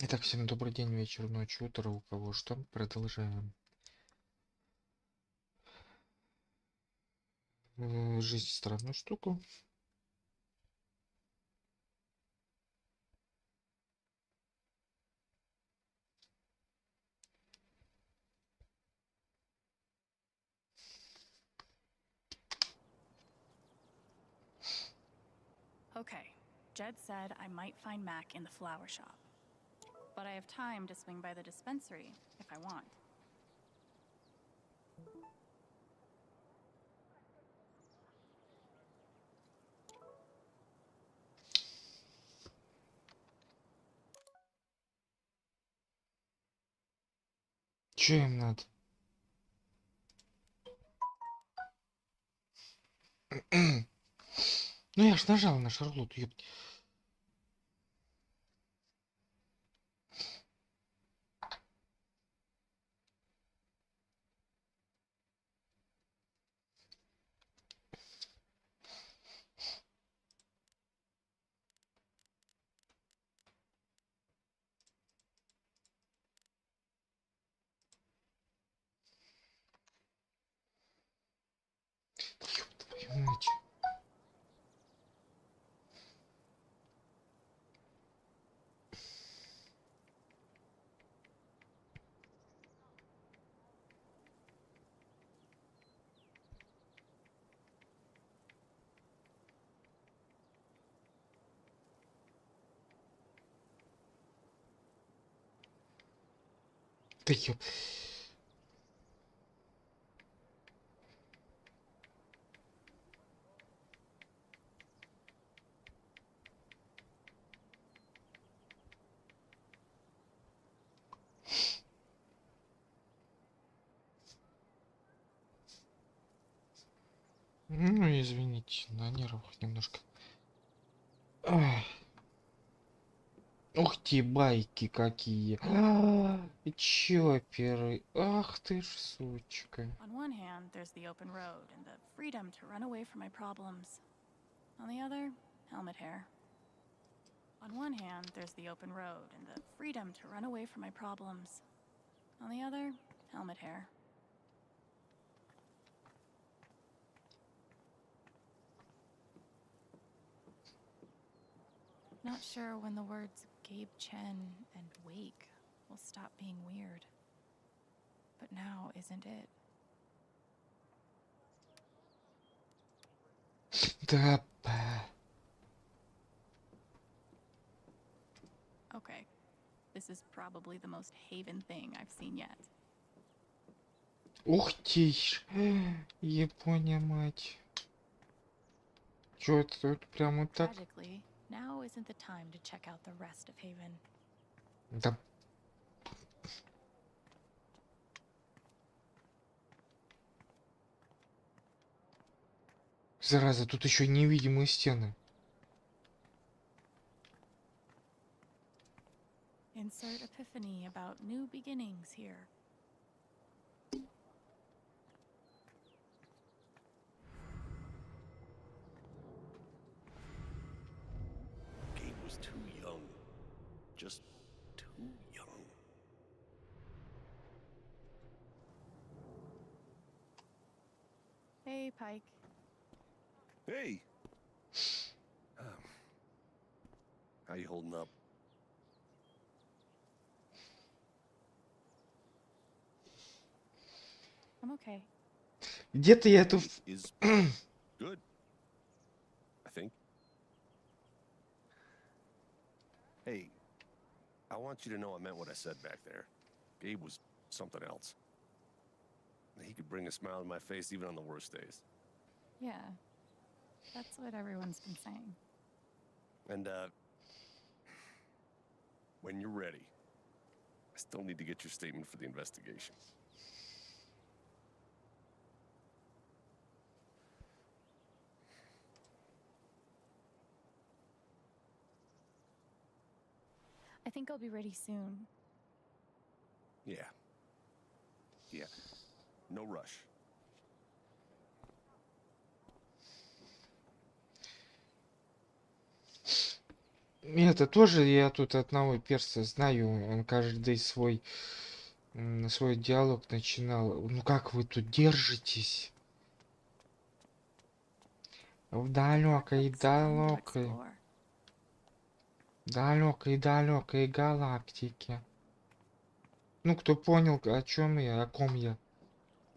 Итак, всем добрый день, вечер, ночь, утро, у кого что. Продолжаем. Жизнь странную штуку. Okay, Jed said I might find Mac in the flower shop. But I have time to swing by the dispensary if I want. Че им надо? Ну я ж нажал на шарлоту, ёпть. Ёб твою мать. Да ёб. Ну, извините, на нервах немножко. Ах. Ух ты, байки какие. Чоперы. Ах ты ж сучка. On one hand, there's the open road and the freedom to run away from my problems. On the other, helmet hair. On one hand, there's the open road and the freedom to run away from my problems. On the other, helmet hair. Not sure when the words Gabe Chen and Wake will stop being weird. But now isn't it? Да. Okay, this is probably the most Haven thing I've seen yet. Ух ты ж. Япония, мать. Чё это тут прям вот так? Tragically, now isn't the time to check out the rest of Haven. Да. Зараза, тут еще невидимые стены. Insert epiphany about new beginnings here. Gabe was too young. Just too young. Hey, Pike. Hey! How you holding up? I'm okay. Где-то я эту... Is good. I think. Hey, I want you to know I meant what I said back there. Gabe was something else. He could bring a smile to my face even on the worst days. Yeah, that's what everyone's been saying. And, when you're ready, I still need to get your statement for the investigation. I think I'll be ready soon. Yeah. Yeah. No rush. Это тоже я тут одного перса знаю, он каждый свой диалог начинал. Ну как вы тут держитесь? В The park далекой, looks fun to далекой, explore. далекой галактике. Ну, кто понял, о чем я, о ком я,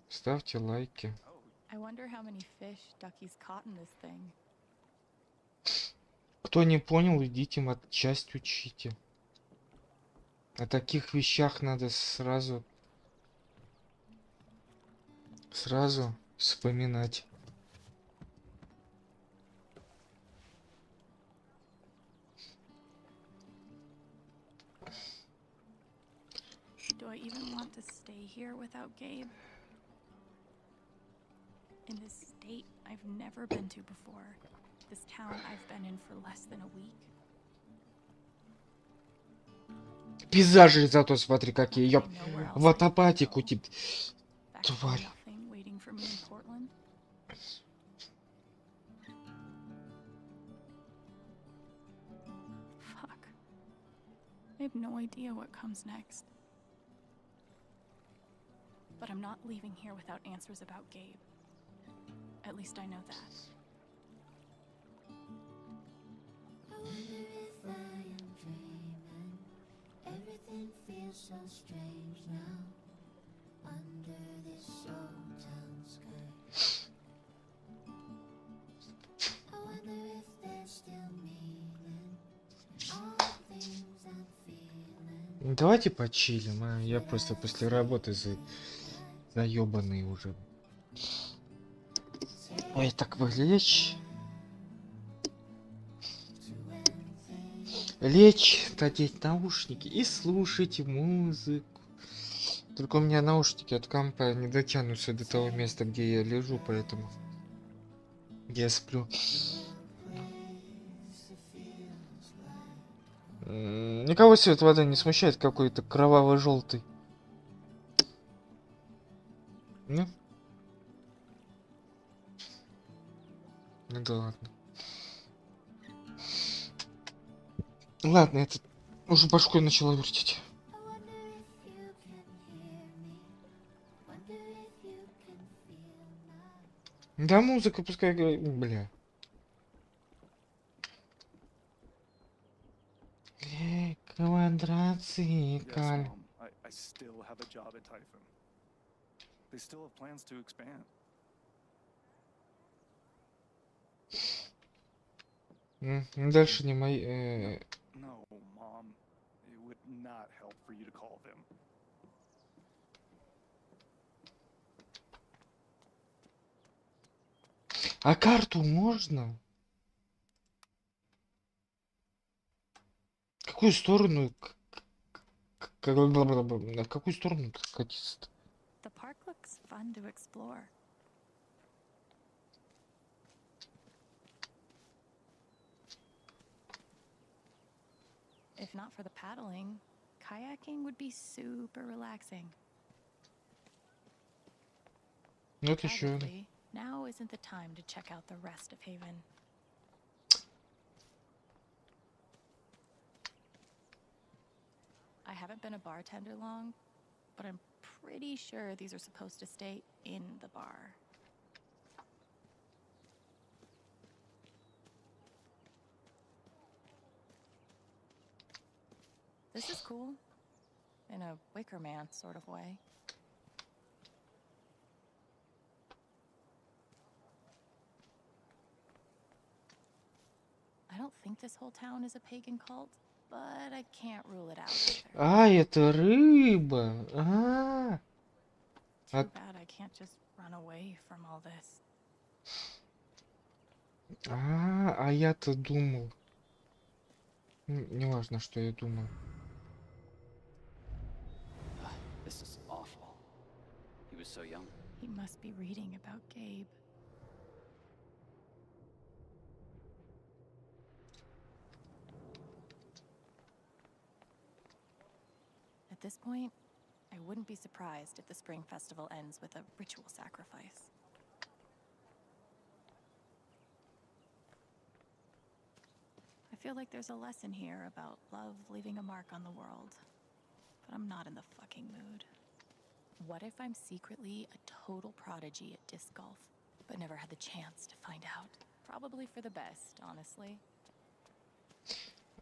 ставьте лайки. I wonder how many fish Ducky's caught in this thing. Кто не понял, идите часть учите. О таких вещах надо сразу вспоминать. Do I even want to stay here without Gabe? In this state I've never been to before. This town I've been in for less than a week. Пейзажи зато смотри какие, Not ёп. that I know where else В I could апатику, go. типа. Back to Тварь. nothing waiting for me in Portland. Fuck. I have no idea what comes next. But I'm not leaving here without answers about Gabe. At least I know that. I wonder if I am dreaming. Everything feels so strange now. Under this old town sky. I wonder if there's still meaning. All the things I'm feeling. Давайте почилим, а? Я просто после работы заебанный уже. Ой, так бы лечь. Лечь, надеть наушники и слушать музыку. Только у меня наушники от компа не дотянутся до того места, где я лежу, поэтому я сплю. Никого цвет воды не смущает какой-то кроваво-желтый. Ну? Ну да ладно. Ладно, это уже башкой начала вертеть. I wonder if you can hear me. Wonder if you can feel my. Да, музыка пускай играет. Бля. Квадрацикл. Yes, Mom. I still have a job at Typhon. They still have plans to expand. Дальше не мои... No, Mom. It would not help for you to call them. А карту можно? В какую сторону... В какую сторону катиться-то? The park looks fun to explore. If not for the paddling, kayaking would be super relaxing. Вот еще. Tragically, now isn't the time to check out the rest of Haven. I haven't been a bartender long, but I'm pretty sure these are supposed to stay in the bar. This is cool, in a Wicker Man sort of way. I don't think this whole town is a pagan cult, but I can't rule it out either. А, это рыба. Too bad I can't just run away from all this. А я-то думал. Неважно, что я думал. This is awful. He was so young. He must be reading about Gabe. At this point, I wouldn't be surprised if the spring festival ends with a ritual sacrifice. I feel like there's a lesson here about love leaving a mark on the world. But I'm not in the fucking mood. What if I'm secretly a total prodigy at disc golf, but never had the chance to find out? Probably for the best, honestly.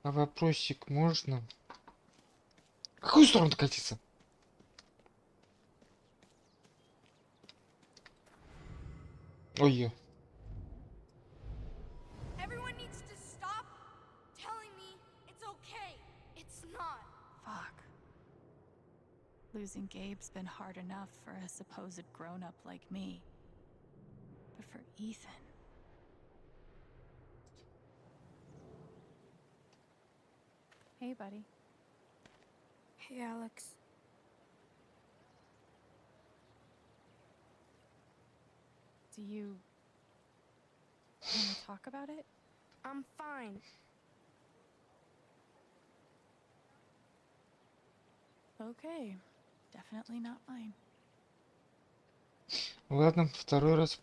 А вопросик можно? В какую сторону катиться? Ой, Everyone needs to stop telling me it's okay. It's not. Fuck. Losing Gabe's been hard enough for a supposed grown-up like me. But for Ethan... Hey, buddy. Hey, Alex. Do you... want to talk about it? I'm fine. Okay. Definitely not mine. ладно, второй раз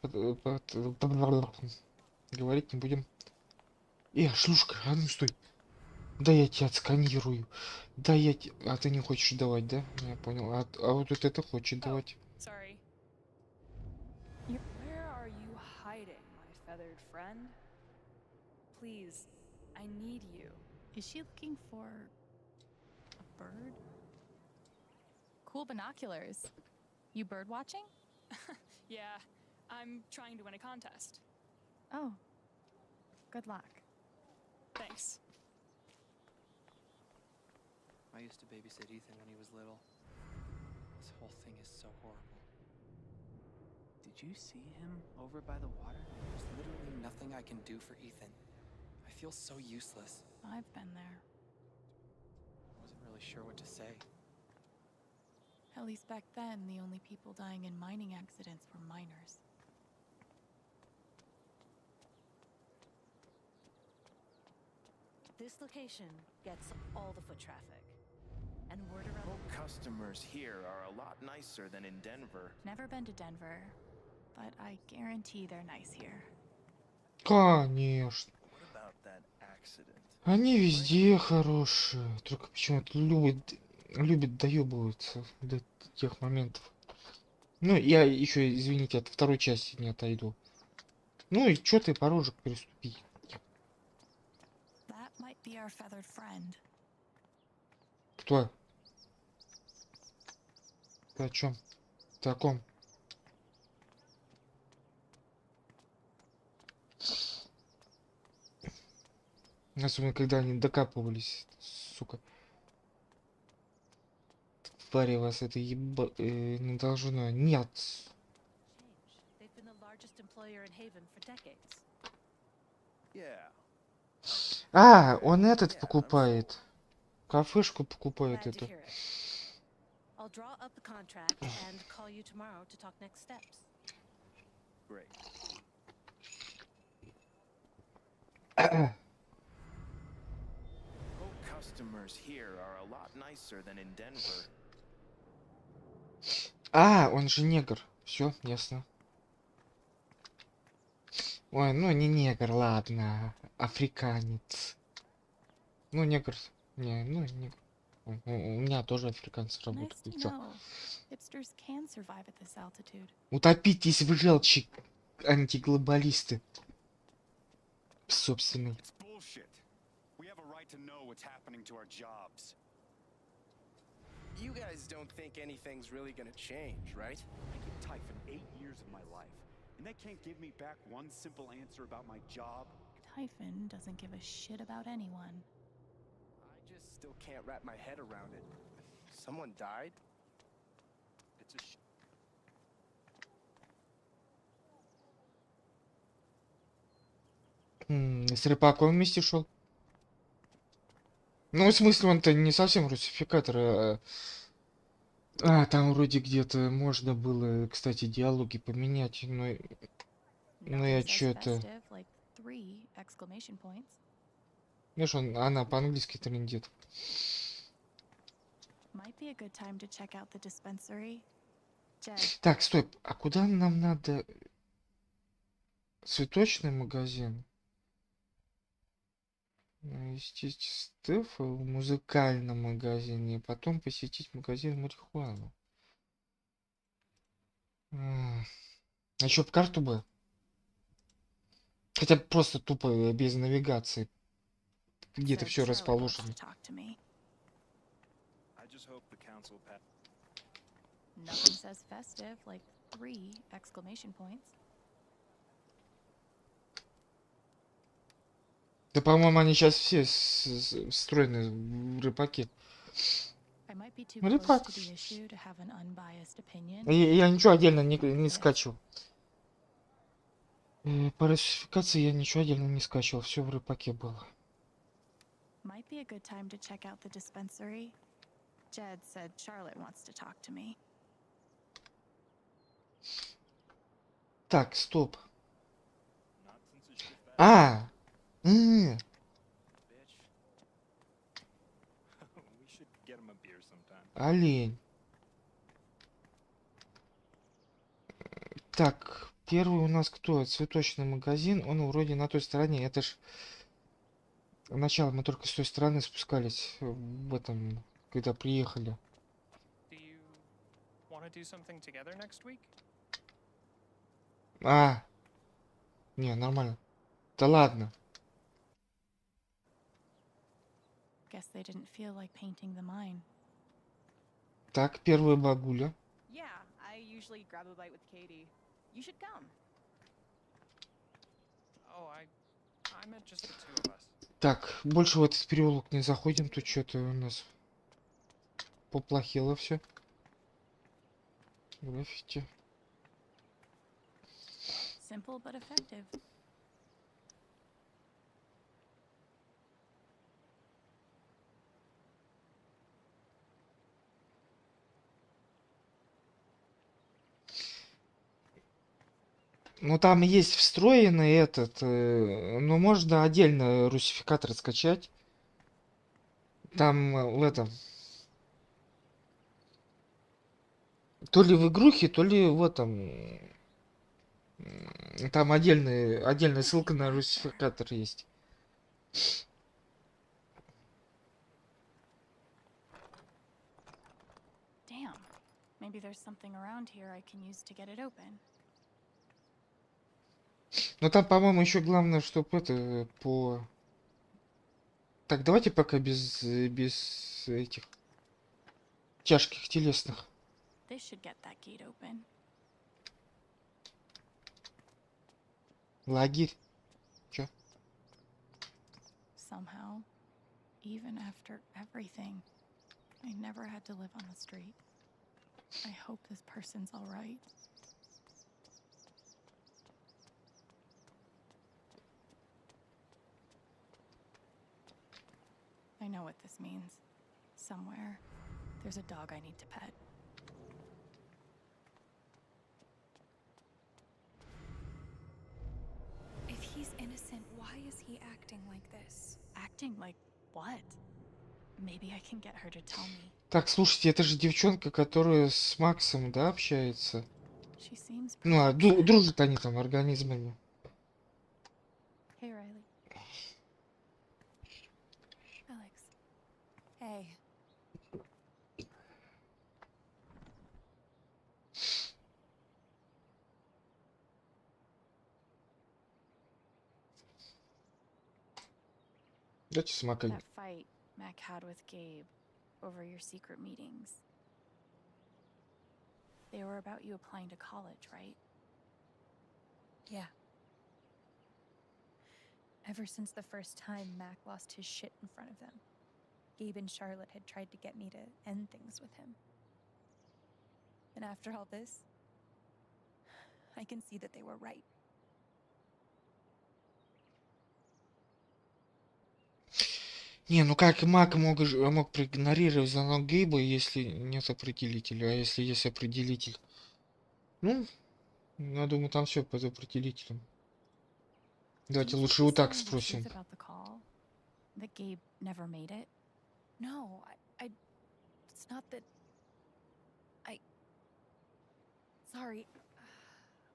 говорить не будем. Шлюшка, а ну стой. Да я тебя отсканирую. Да я тебя... А ты не хочешь давать, да? Я понял. А вот это хочет давать. Sorry. Where are you hiding, my feathered friend? Please, I need you. Is she looking for a bird? Cool binoculars. You bird watching? Yeah, I'm trying to win a contest. Oh. Good luck. Thanks. I used to babysit Ethan when he was little. This whole thing is so horrible. Did you see him over by the water? There's literally nothing I can do for Ethan. I feel so useless. I've been there. Wasn't really sure what to say. At least back then, the only people dying in mining accidents were miners. This location gets all the foot traffic. And word around Well, customers here are a lot nicer than in Denver. Never been to Denver, but I guarantee they're nice here. Конечно. What about that accident? Они везде хорошие. Только почему-то любят доебываться до тех моментов. Ну, я еще, извините, от второй части не отойду. Ну и чё ты порожек переступи? That might be our feathered friend. Кто? Ты о чем? Ты о ком? Особенно, когда они докапывались, сука. Твари вас это не должно. Нет. change. They've been the largest employer in Haven for decades. Yeah. Он этот покупает. Кафешку покупает Glad to эту. hear it. I'll draw up the contract and call you tomorrow to talk next steps. Great. Well, customers here are a lot nicer than in Denver. Он же негр. Все, ясно. Ой, ну не негр, ладно. Африканец. Ну, негр. Не, ну, негр. У меня тоже африканцы Nice работают. to И чё? know. Hipsters can survive at this altitude. Утопитесь в желчи, антиглобалисты. Собственный. It's bullshit. We have a right to know what's happening to our jobs. You guys don't think anything's really gonna change, right? I gave Typhon 8 years of my life, and they can't give me back one simple answer about my job. Typhon doesn't give a shit about anyone. I just still can't wrap my head around it. Someone died? It's a С рыбаком вместе шел. Ну, в смысле, он-то не совсем русификатор. Там вроде где-то можно было, кстати, диалоги поменять, но я Nothing says чё-то... festive like 3 exclamation points. Знаешь, она по-английски трендит. Might be a good time to check out the dispensary. Jed, Так, стой, а куда нам надо? Цветочный магазин? Навестить Стефа в музыкальном магазине, потом посетить магазин марихуану. А еще б карту бы. Хотя бы просто тупо без навигации. Где-то Said все Charlotte wants расположено. to talk to me. I just hope the council Nothing says festive like 3 exclamation points. Да, по-моему, они сейчас все встроены в рыбаки. I might be too Ну, close рыбак. to the issue to have an unbiased opinion. Я ничего отдельно не This. скачивал. По русификации я ничего отдельно не скачивал. Все в рыбаке было. Might be a good time to check out the dispensary. Jed said Charlotte wants to talk to me. Так, стоп. not since his shift back, А! bitch. We should get him a beer sometime. Олень. Так, первый у нас кто? Цветочный магазин. Он вроде на той стороне. Это ж... Начало мы только с той стороны спускались. В этом, когда приехали. Do you want to do something together next week? А! Не, нормально. Да ладно. Guess they didn't feel like painting the mine. Так, первая багуля. Yeah, I usually grab a bite with Katie. You should come. Oh, I meant just the two of us. Так, больше в этот переулок не заходим. Тут что-то у нас поплохело все. Граффити. Simple but effective. Ну там есть встроенный этот, но можно отдельно русификатор скачать. Там в этом. То ли в игрухе, то ли в этом. Там отдельная ссылка на русификатор есть. Damn. Maybe there's something around here I can use to get it open. Но там, по-моему, еще главное, чтобы это по... Так, давайте пока без этих тяжких телесных. This should get that gate open. Лагерь. Чё? Somehow, even after everything, I never had to live on the street. I hope this person's all right. I know what this means. Somewhere, there's a dog I need to pet. If he's innocent, why is he acting like this? Acting like what? Maybe I can get her to tell me. Так, слушайте, это же девчонка, которая с Максом, да, общается? She seems Ну, а pretty upset. дружат они там организмами. Hey, Riley. Alex. Hey. Дайте смакать. That fight Mac had with Gabe over your secret meetings. They were about you applying to college, right? Yeah. Ever since the first time Mac lost his shit in front of them, Gabe and Charlotte had tried to get me to end things with him. And after all this, I can see that they were right. Не, ну как Мак мог проигнорировать звонок Гейба, если нет определителя, а если есть определитель? Ну, я думаю, там все под определителем. Давайте Did you лучше just вот так say the truth спросим. about the call? That Gabe never made it? No, it's not that. Sorry.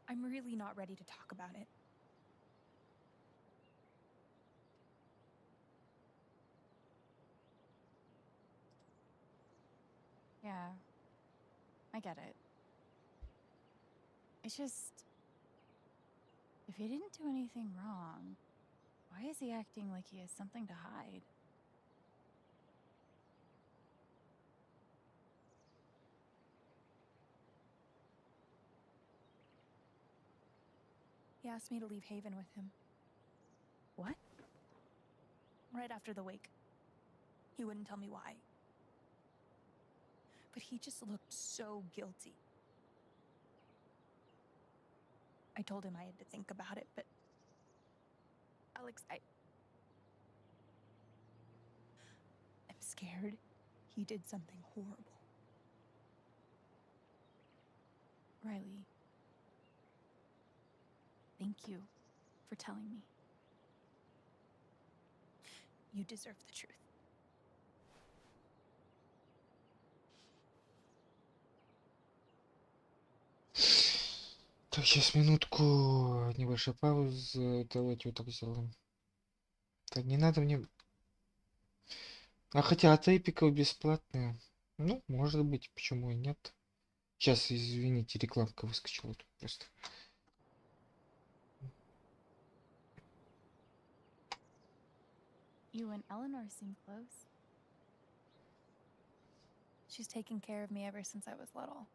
I'm really not ready to talk about it. Yeah, I get it. It's just, if he didn't do anything wrong, why is he acting like he has something to hide? He asked me to leave Haven with him. What? Right after the wake. He wouldn't tell me why. But he just looked so guilty. I told him I had to think about it, but Alex, I'm scared he did something horrible. Riley, thank you for telling me. You deserve the truth. Так, сейчас минутку, небольшая пауза. Давайте вот так сделаем. Так, не надо мне... А хотя от эпиков бесплатные. Ну, может быть, почему и нет. Сейчас, извините, рекламка выскочила тут просто. You and Eleanor seem close. She's taken care of me ever since I was little.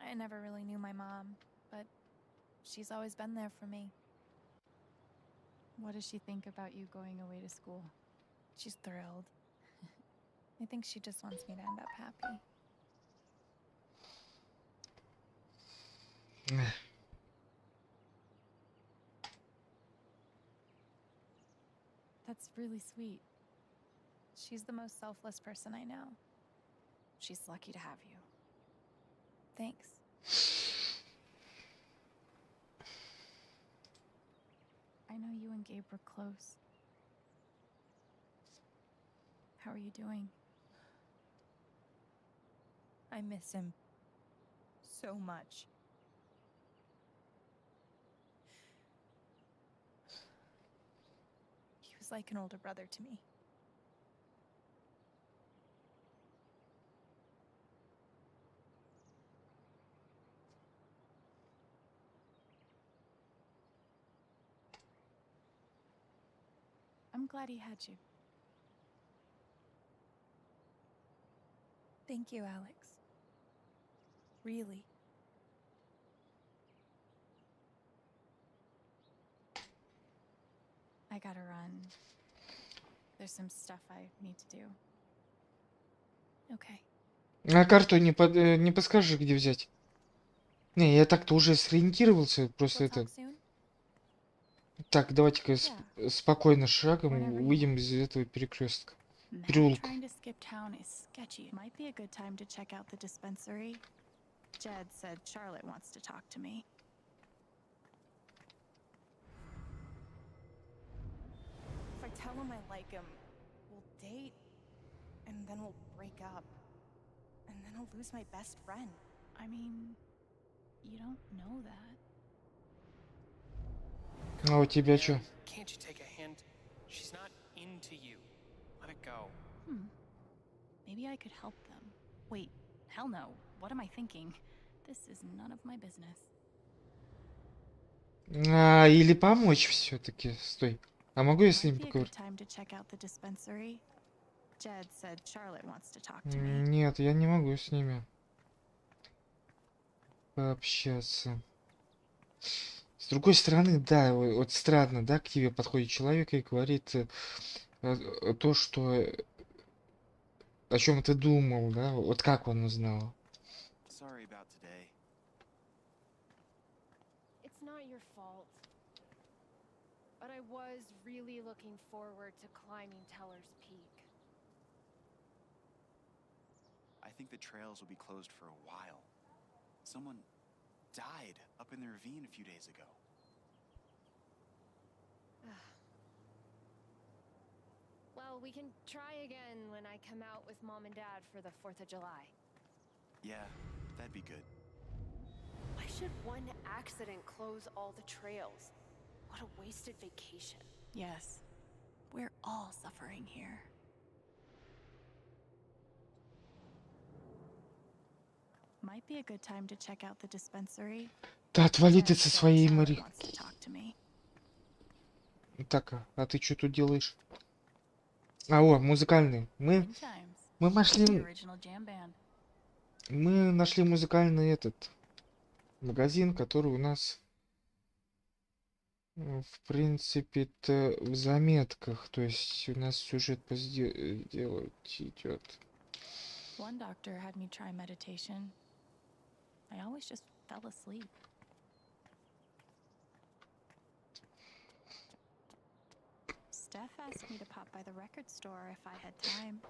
I never really knew my mom, but she's always been there for me. What does she think about you going away to school? She's thrilled. I think she just wants me to end up happy. That's really sweet. She's the most selfless person I know. She's lucky to have you. Thanks. I know you and Gabe were close. How are you doing? I miss him so much. He was like an older brother to me. I'm glad he had you. Thank you, Alex. Really. I gotta run. There's some stuff I need to do. Okay. А карту не подскажешь, где взять? Не, я так-то уже сориентировался, просто We'll это... talk soon? Так, давайте-ка Yeah. спокойно шагом Whenever you выйдем из этого перекрестка. Matt Переулка. trying to skip town is sketchy. Might be a good time to check out the dispensary. Jed said Charlotte wants to talk to me. If I tell him I like him, we'll date, and then we'll break up. And then I'll lose my best friend. I mean, you don't know that. А у тебя Man, что? Can't you take a hint? She's not into you. Let it go. Maybe I could help them. Wait, hell no. What am I thinking? This is none of my business. Или помочь все-таки. Стой. А могу я с ним Might be a good поговорить? time to check out the dispensary. Jed said Charlotte wants to talk to me. Нет, я не могу с ними пообщаться. С другой стороны, да, вот странно, да, к тебе подходит человек и говорит то, что о чем ты думал, да, вот как он узнал. Sorry about today. It's not your fault. But I was really looking forward to climbing Teller's Peak. I think the trails will be closed for a while. Someone died up in the ravine a few days ago. Well, we can try again when I come out with Mom and Dad for the 4th of July. Yeah, that'd be good. Why should one accident close all the trails? What a wasted vacation. Yes, we're all suffering here. Might be a good time to check out the dispensary. Да отвали ты Ted со said своей Charlotte Мари. wants to talk to me. Так, а ты что тут делаешь? О, музыкальный. Мы Good times. мы The нашли original jam band. мы нашли музыкальный этот магазин, который у нас в принципе-то в заметках. То есть у нас сюжет делать идет. One doctor had me try meditation. I always just fell asleep. Steph asked me to pop by the record store if I had time.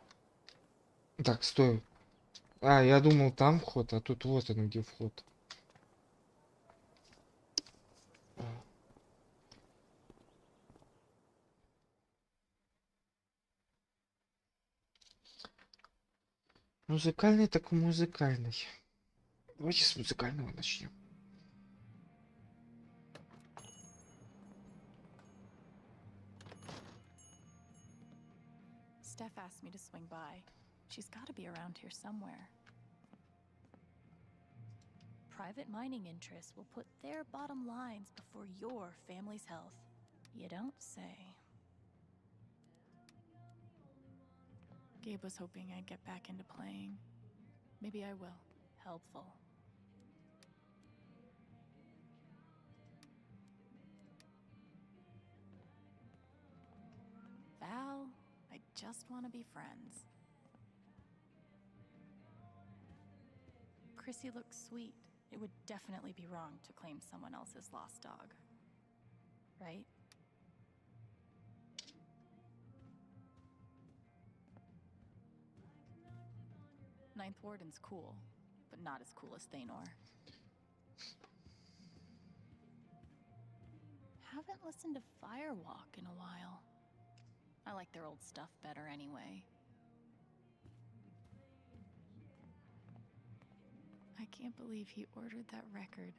Так, стой. Я думал там вход, а тут вот он где вход. Музыкальный так музыкальный. Давайте с музыкального начнем. Steph asked me to swing by. She's got to be around here somewhere. Private mining interests will put their bottom lines before your family's health. You don't say. Gabe was hoping I'd get back into playing. Maybe I will. Helpful. Val, I just want to be friends. Chrissy looks sweet. It would definitely be wrong to claim someone else's lost dog. Right? Ninth Warden's cool, but not as cool as Thanor. Haven't listened to Firewalk in a while. I like their old stuff better anyway. I can't believe he ordered that record.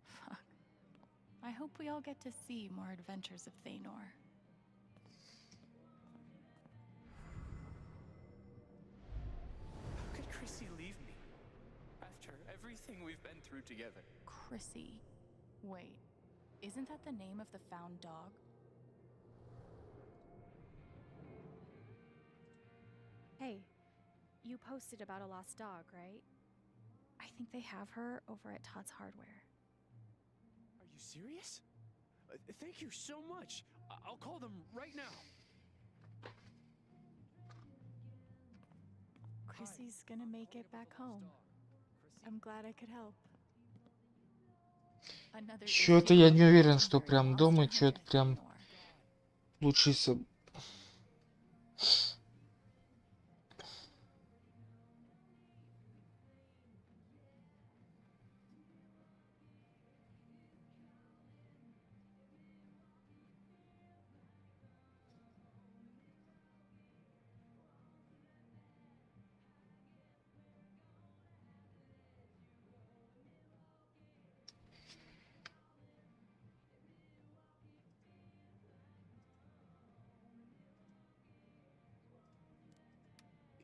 Fuck. I hope we all get to see more adventures of Thanor. How could Chrissy leave me? After everything we've been through together. Chrissy. Wait, isn't that the name of the found dog? Hey, you posted about a lost dog, right? I think they have her over at Todd's Hardware. Are you serious? Thank you so much. I'll call them right now. Chrissy's gonna make it back home. I'm glad I could help. Чё-то я не уверен, что прям дома чё-то прям лучше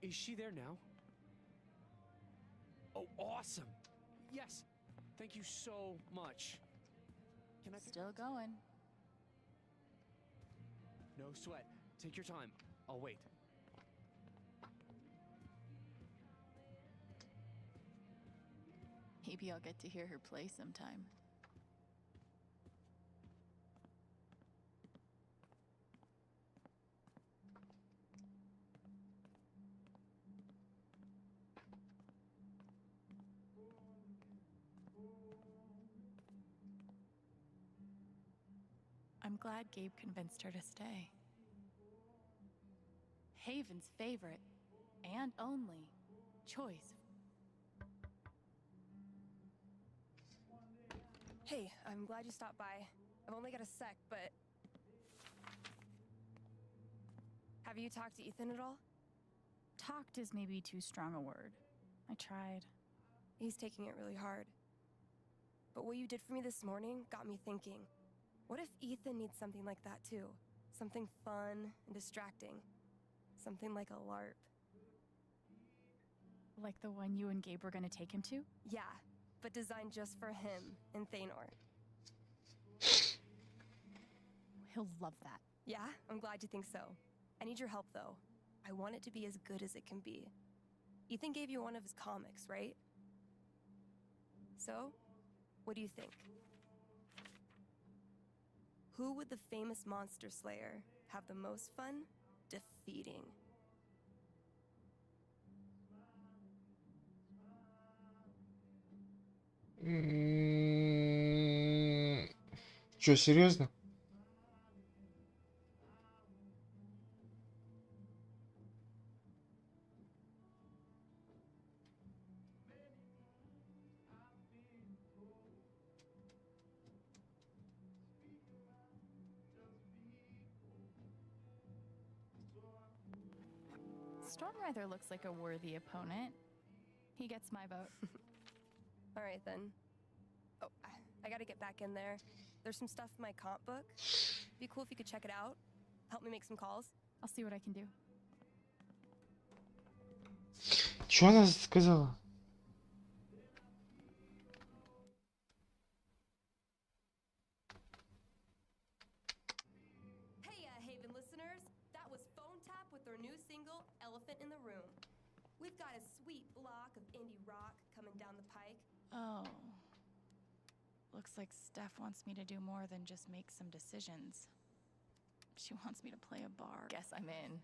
Is she there now? Oh, awesome. Yes. Thank you so much. Can I Still going. No sweat. Take your time. I'll wait. Maybe I'll get to hear her play sometime. I'm glad Gabe convinced her to stay. Haven's favorite and only choice. Hey, I'm glad you stopped by. I've only got a sec, but... Have you talked to Ethan at all? Talked is maybe too strong a word. I tried. He's taking it really hard. But what you did for me this morning got me thinking. What if Ethan needs something like that too? Something fun and distracting. Something like a LARP. Like the one you and Gabe were gonna take him to? Yeah, but designed just for him and Thanor. He'll love that. Yeah, I'm glad you think so. I need your help, though. I want it to be as good as it can be. Ethan gave you one of his comics, right? So, what do you think? Who would the famous monster slayer have the most fun defeating? Чё, серьезно? Storm rather looks like a worthy opponent. He gets my vote. All right, then. Oh, I gotta get back in there. There's some stuff in my comp book. Be cool if you could check it out. Help me make some calls. I'll see what I can do. Чё она сказала? Hey, Haven listeners. That was Phone Tap with their new single, Elephant in the Room. We've got a sweet block of indie rock coming down the pike. Oh. Looks like Steph wants me to do more than just make some decisions. She wants me to play a bar. Guess I'm in.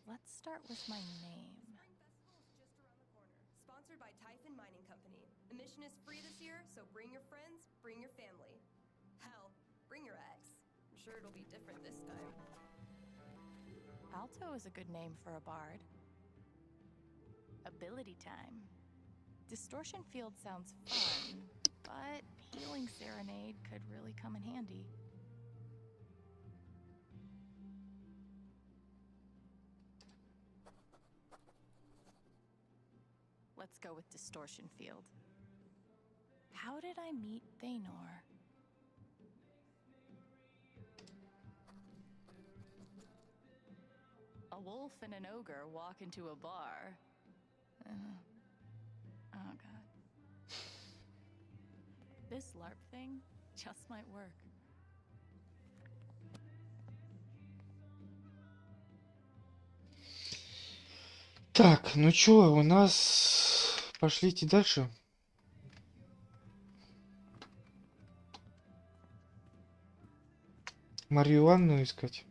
Let's start with my name. Spring Festival is just around the corner. Sponsored by Typhon Mining Company. Admission is free this year, so bring your friends, bring your family. Hell, bring your ex. I'm sure it'll be different this time. Alto is a good name for a bard. Ability time. Distortion field sounds fun, but healing serenade could really come in handy. Let's go with distortion field. How did I meet Thanor? A wolf and an ogre walk into a bar. Oh god. This LARP thing just might work. Так, ну чё, у нас... Пошлите дальше. Марию Ивановну искать.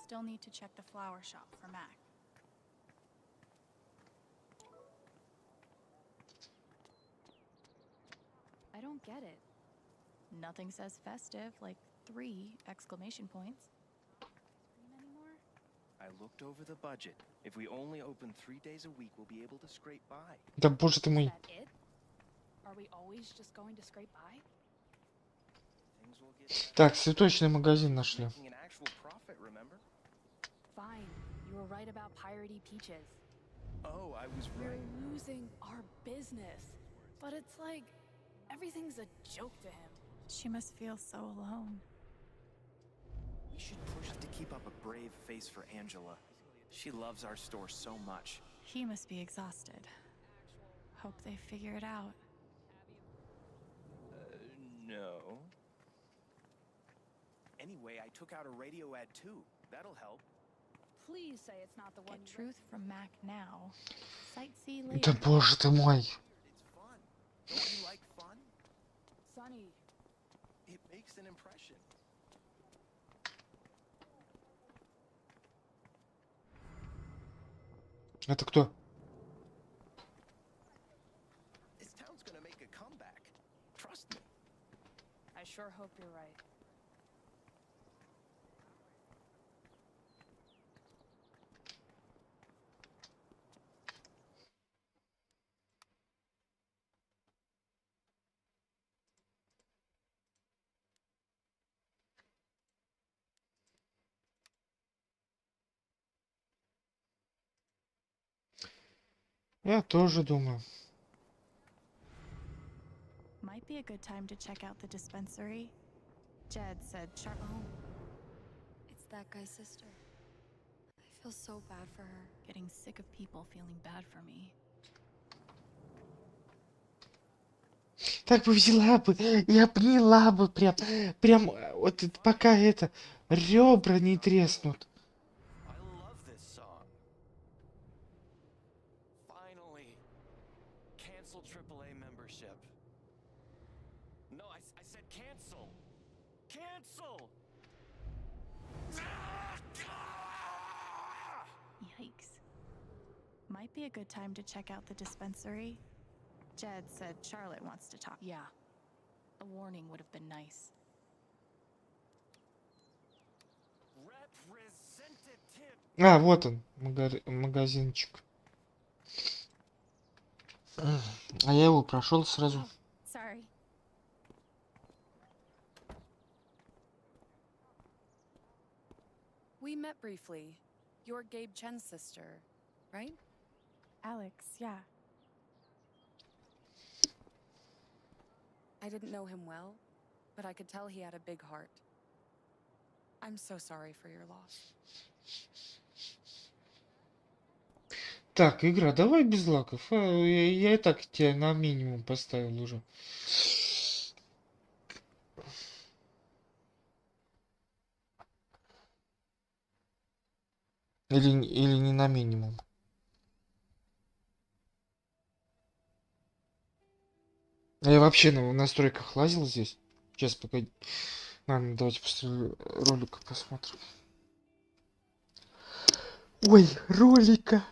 Still need to check the flower shop for Mac. I don't get it. Nothing says festive like 3 exclamation points. Anymore? I looked over the budget. If we only open 3 days a week, we'll be able to scrape by. Да боже ты мой. Is that it? Are we always just going to scrape by? Things will get better. Так, цветочный магазин нашли. Making an actual profit, remember? Fine. You were right about piratey peaches. Oh, I was We're right. losing our business. But it's like everything's a joke to him. She must feel so alone. We should push to keep up a brave face for Angela. She loves our store so much. He must be exhausted. Hope they figure it out. No. Anyway, I took out a radio ad too. That'll help. Please say it's not the one. Get truth from Mac now. Sightsee later. Да боже ты мой. It's fun. Don't you like fun? Sonny. It makes an impression. Это кто? This town's gonna make a comeback. Trust me. I sure hope you're right. Я тоже думаю. Might be a good time to check out the dispensary. Jed said Oh, it's that guy's sister. I feel so bad for her. Getting sick of people feeling bad for me. Так бы взяла бы и обняла бы прям вот пока это ребра не треснут. I love this song. Finally. Cancel AAA membership. No, I said cancel. Cancel! Yikes. Might be a good time to check out the dispensary. Jed said Charlotte wants to talk. Yeah. A warning would have been nice. Representative. А, вот он, магазинчик. А я его прошел сразу. Oh, sorry. We met briefly. You're Gabe Chen's sister, right? Alex, yeah. I didn't know him well, but I could tell he had a big heart. I'm so sorry for your loss. Так, игра, давай без лаков. Я и так тебя на минимум поставил уже. Или не на минимум. Я вообще в настройках лазил здесь. Сейчас пока... Ладно, давайте после ролика посмотрим. Ой, ролика!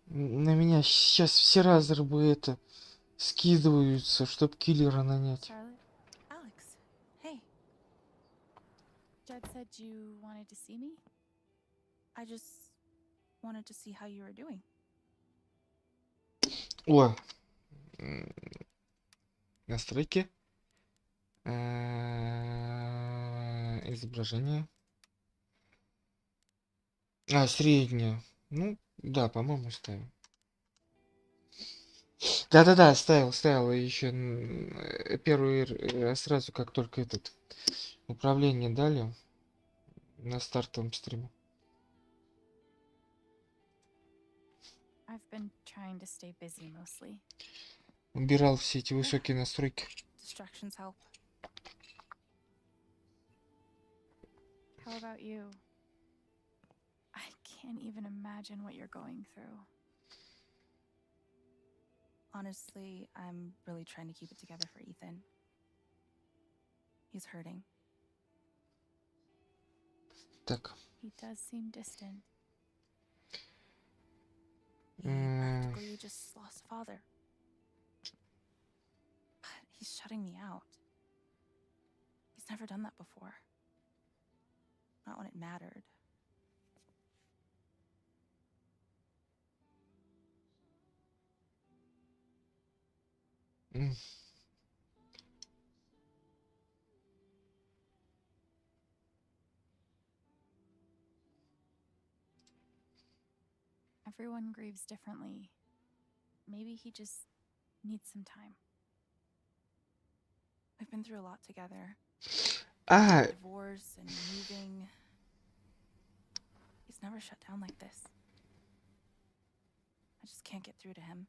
На меня сейчас все разрабы это скидываются, чтоб киллера нанять. Charlotte? Alex, hey. Jed said you wanted to see me? I just wanted to see how you were doing. О, настройки, изображение, среднее, ну да, по-моему, ставил. Да, ставил еще первый сразу, как только этот управление дали на стартовом стриме. I've been trying to stay busy mostly. Убирал все эти высокие настройки. Distractions help. How about you? I can't even imagine what you're going through. Honestly, I'm really trying to keep it together for Ethan. He's hurting. Так. He does seem distant. He practically just lost a father. But he's shutting me out. He's never done that before. Not when it mattered. Everyone grieves differently. Maybe he just needs some time. We've been through a lot together. Divorce and moving. He's never shut down like this. I just can't get through to him.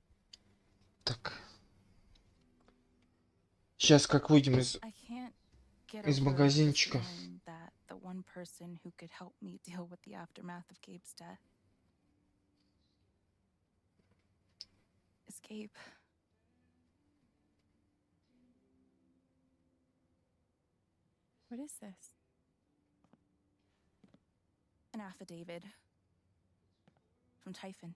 Так. Сейчас как выйдем из магазинчика. That the one person who could help me deal with the aftermath of Gabe's death is Gabe. What is this? An affidavit from Typhon.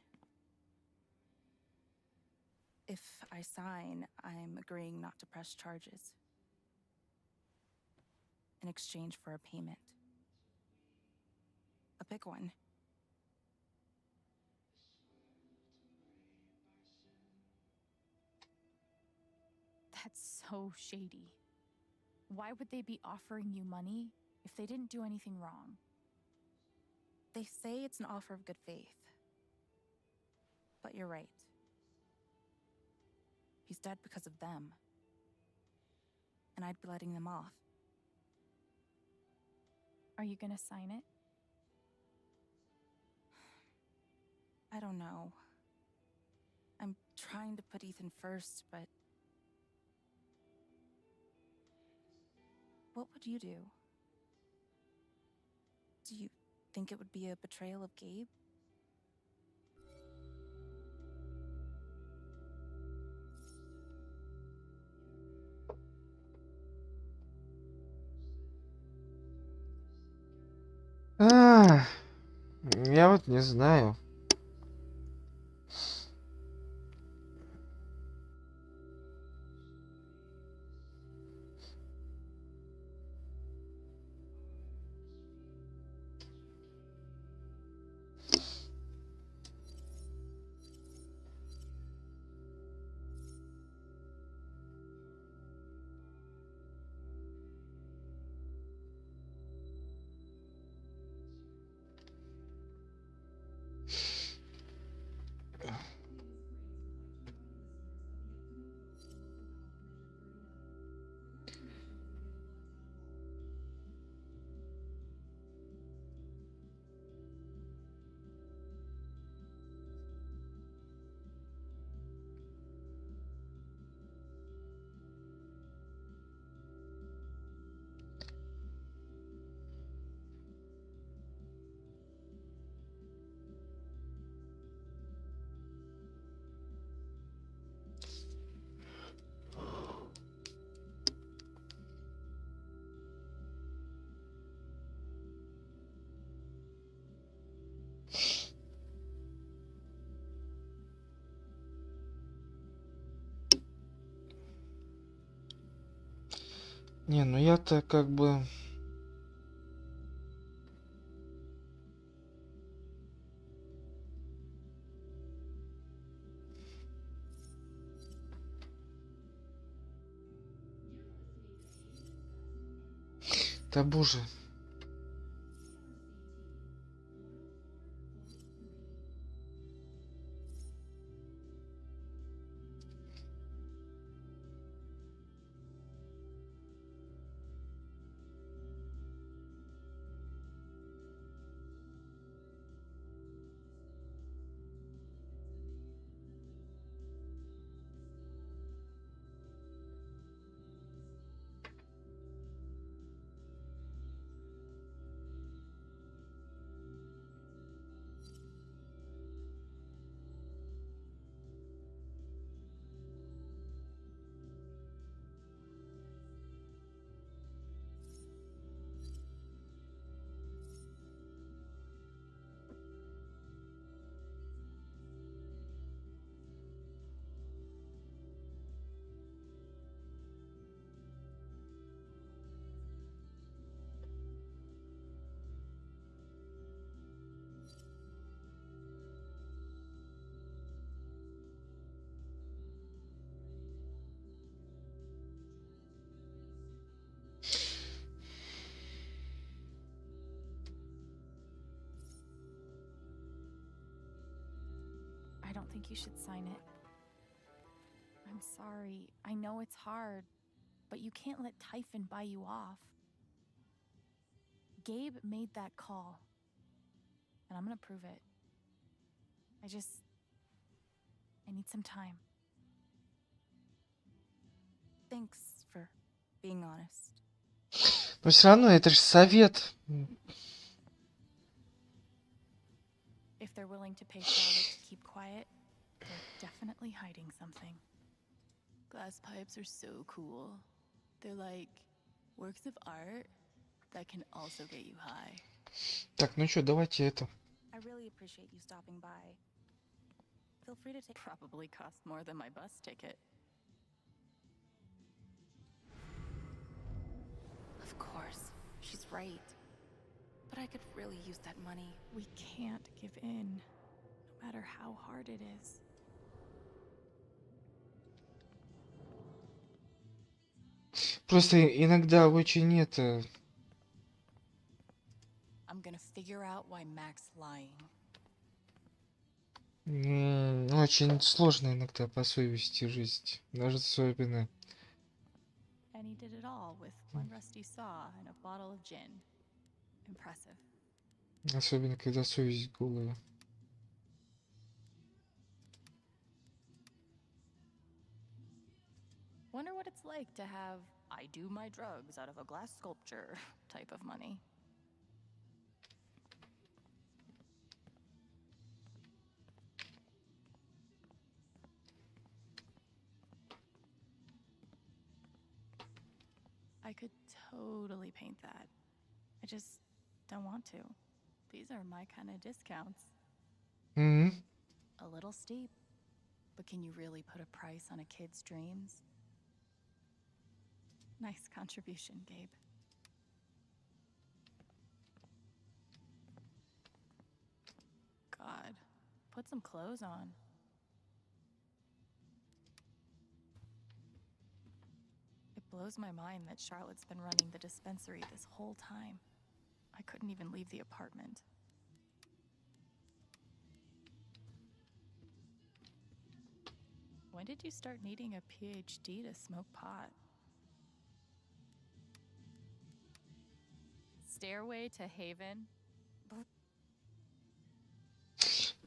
If I sign, I'm agreeing not to press charges in exchange for a payment. A big one. That's so shady. Why would they be offering you money if they didn't do anything wrong? They say it's an offer of good faith. But you're right. He's dead because of them. And I'd be letting them off. Are you gonna sign it? I don't know. I'm trying to put Ethan first, but... What would you do? Do you think it would be a betrayal of Gabe? Я вот не знаю. Не, ну я-то как бы... Да боже. I don't think you should sign it. I'm sorry. I know it's hard, but you can't let Typhon buy you off. Gabe made that call, and I'm gonna prove it. I need some time. Thanks for being honest. Но все равно это же совет. If they're willing to pay Charlotte to keep quiet, they're definitely hiding something. Glass pipes are so cool. They're like works of art that can also get you high. Так, ну что, давайте это. I really appreciate you stopping by. Feel free to take... Probably cost more than my bus ticket. Of course, she's right. But I could really use that money. We can't give in, no matter how hard it is. Просто иногда очень это... I'm gonna figure out why Mac's lying. Очень сложно иногда по совести жить, даже особенно. And he did it all with one rusty saw and a bottle of gin. Impressive. Особенно, когда совесть голая. Wonder what it's like to have I do my drugs out of a glass sculpture type of money. I could totally paint that. I just don't want to. These are my kind of discounts. A little steep, but can you really put a price on a kid's dreams? Nice contribution, Gabe. God, put some clothes on. It blows my mind that Charlotte's been running the dispensary this whole time. I couldn't even leave the apartment. When did you start needing a PhD to smoke pot? Stairway to Haven?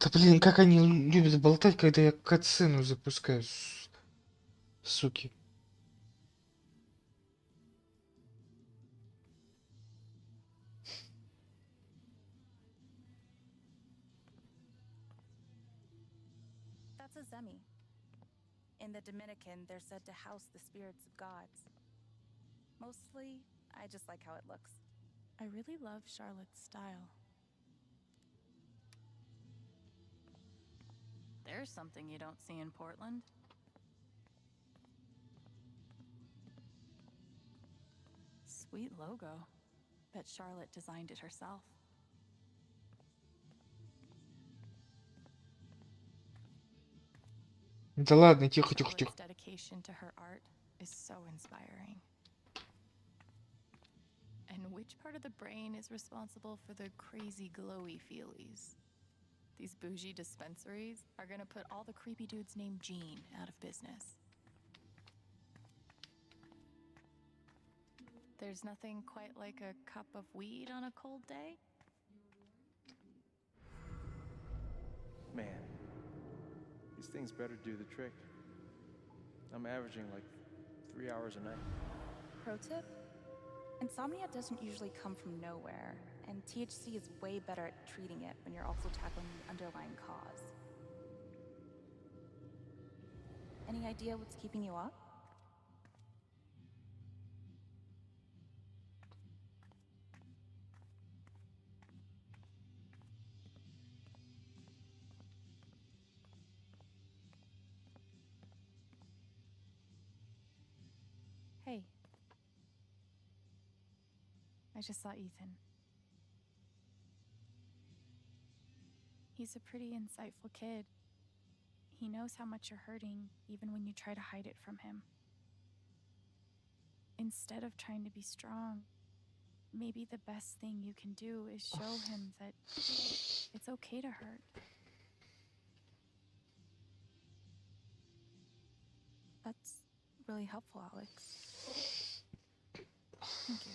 Да блин, как они любят болтать, когда я катсцену запускаю, суки. That's a zemi. In the Dominican, they're said to house the spirits of gods. Mostly, I just like how it looks. I really love Charlotte's style. There's something you don't see in Portland. Sweet logo. Bet Charlotte designed it herself. Да ладно, тихо, тихо, тихо. Charlotte's dedication to her art is so inspiring. And which part of the brain is responsible for the crazy glowy feelies? These bougie dispensaries are gonna put all the creepy dudes named Gene out of business. There's nothing quite like a cup of weed on a cold day? Man, these things better do the trick. I'm averaging like 3 hours a night. Pro tip? Insomnia doesn't usually come from nowhere, and THC is way better at treating it when you're also tackling the underlying cause. Any idea what's keeping you up? Hey. I just saw Ethan. He's a pretty insightful kid. He knows how much you're hurting, even when you try to hide it from him. Instead of trying to be strong, maybe the best thing you can do is show him that it's okay to hurt. That's really helpful, Alex. Thank you.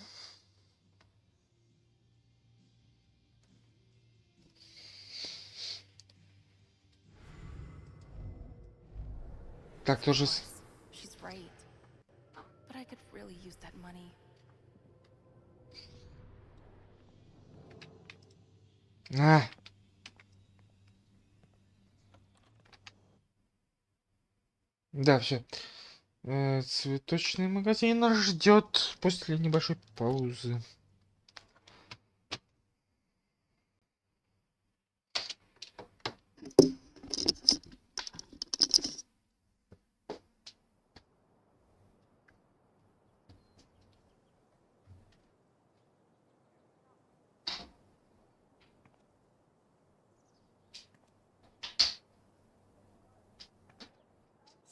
Так, тоже... She's right. But I could really use that money. Да, все. Цветочный магазин нас ждет после небольшой паузы.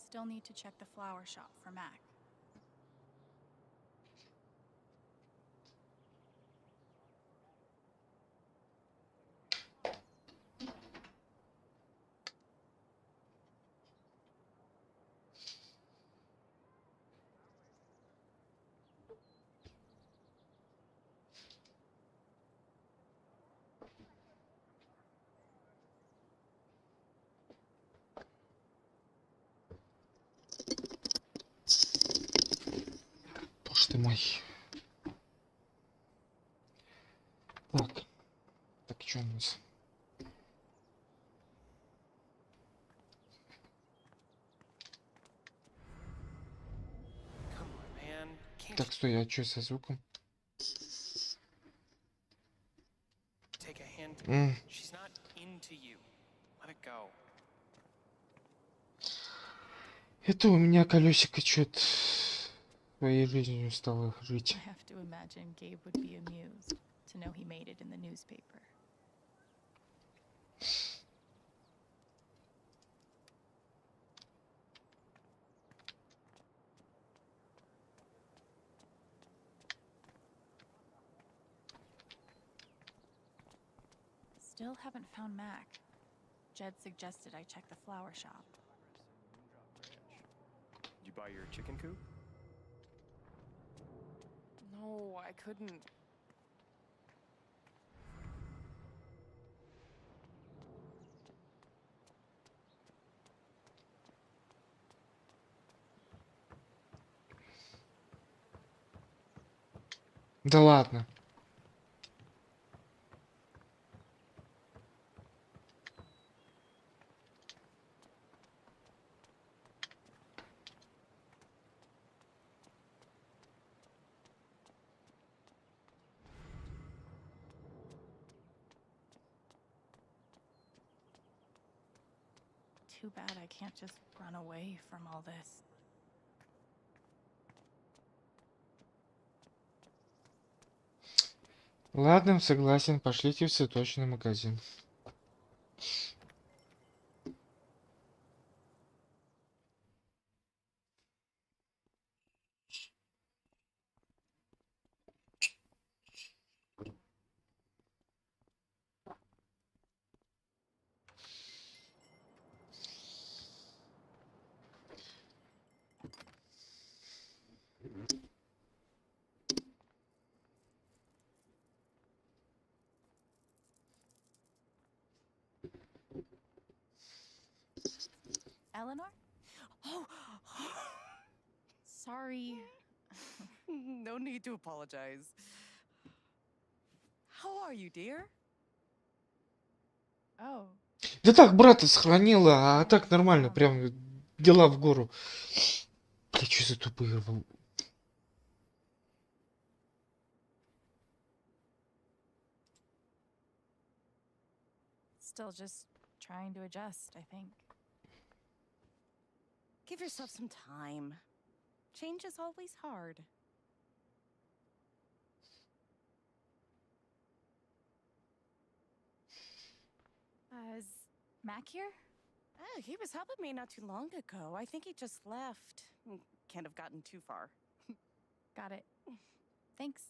Still need to check the flower shop for Mac. Боже ты мой. Так, что у нас? Так, стой, а что со звуком? Это у меня колесико что-то своей жизнью стало жить. I have to imagine Gabe would be amused to know he made it in the newspaper. Still haven't found Mac. Jed suggested I check the flower shop. Did you buy your chicken coop? No, I couldn't. Да ладно. Too bad I can't just run away from all this. Ладно, согласен, пошлите в цветочный магазин. Eleanor? Oh, sorry. No need to apologize. How are you, dear? Oh. Да так, брата сохранила, а так нормально, прям дела в гору. Бля, что за тупые... Still just trying to adjust, I think. Give yourself some time. Change is always hard. Is Mac here? Oh, he was helping me not too long ago. I think he just left. Can't have gotten too far. Got it. Thanks.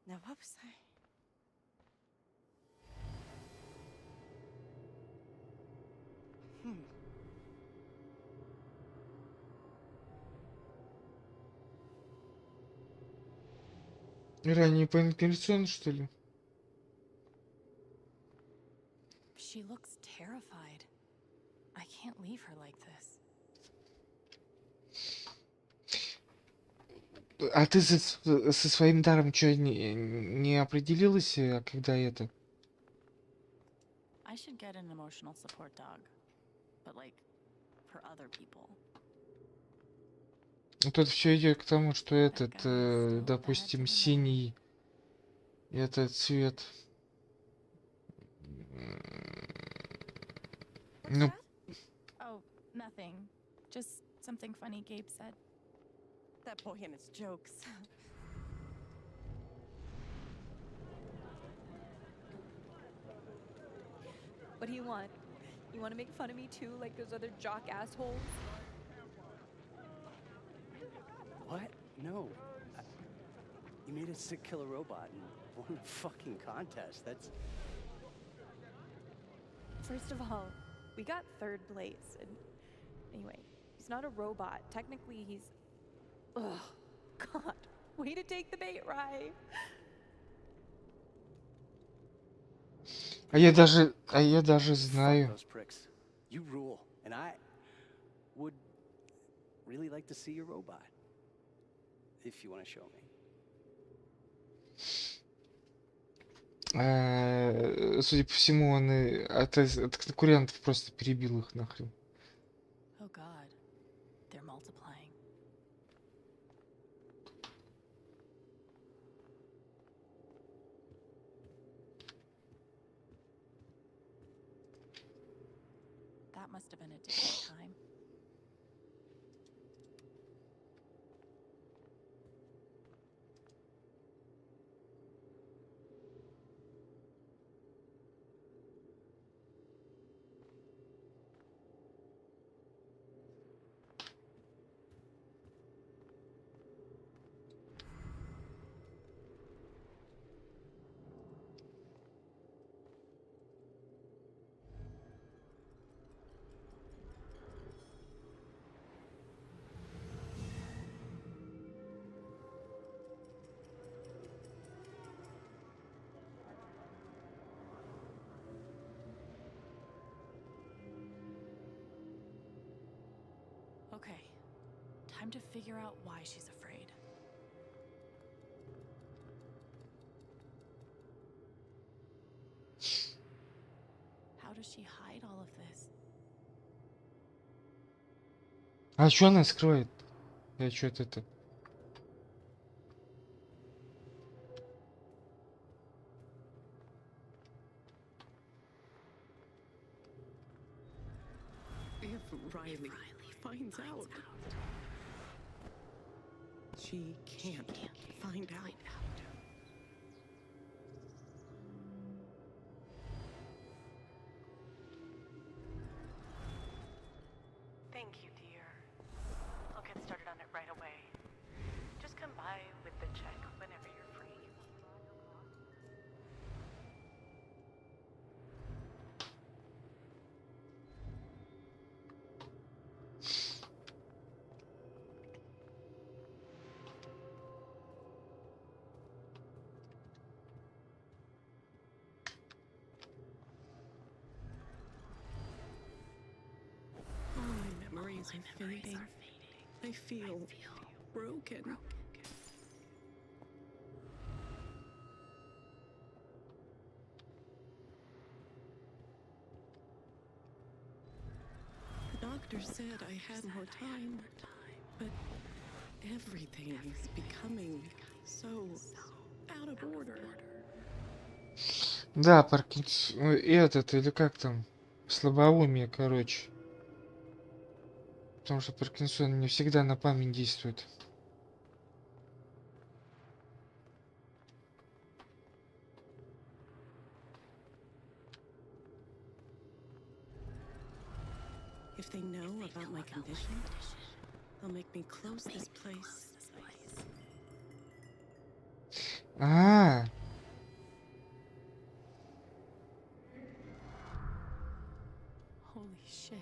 Now, what was I? Ранее по инквизициону, что ли? She looks terrified. I can't leave her like this. А ты со своим даром что, не определилась, когда это? I should get an emotional support dog. But like, for other people. Тут все идет к тому, что этот, допустим, синий, этот цвет. Ну. Oh, nothing. Just something funny Gabe said. That boy and his jokes. What do you want? You want to make fun of me too, like those other jock assholes? What? No. You made a sick killer robot and won a fucking contest. That's... First of all, we got third place, and anyway, he's not a robot. Technically, he's... Ugh, God, way to take the bait, Rye. А я даже Fuck знаю. those pricks. You rule, and I would really like to see your robot. If you want to show me. Судя по всему, он от конкурентов просто перебил их нахрен. Oh god, they're multiplying. That must have been a different time. Okay, time to figure out why she's afraid. How does she hide all of this? А что она скрывает? Я что-то это... If Riley finds out, she can't find out. Thank you, dear. I'll get started on it right away. Just come by with the check whenever you're free. All my memories are fading. I feel broken. The doctor said I had more time, but everything is becoming so out of order. Да, Паркинсон... Этот, или как там? Слабоумие, короче. Потому что Паркинсон не всегда на память действует. If they know about my condition, they'll make me close this place. А, Holy shit.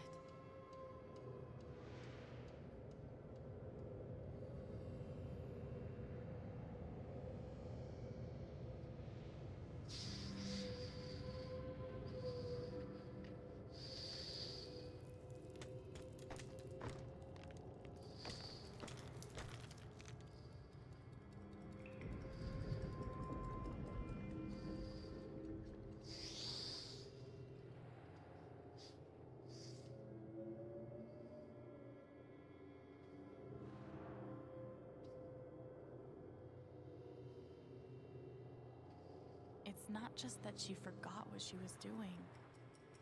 It's not just that she forgot what she was doing.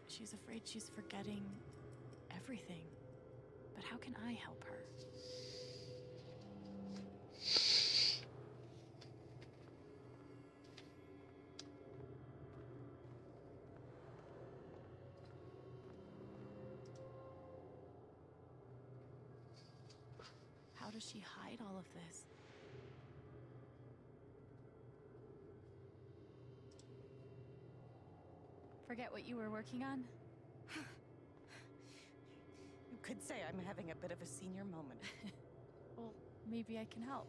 She's afraid she's forgetting everything. But how can I help her? How does she hide all of this? Forget what you were working on? You could say I'm having a bit of a senior moment. Well, maybe I can help.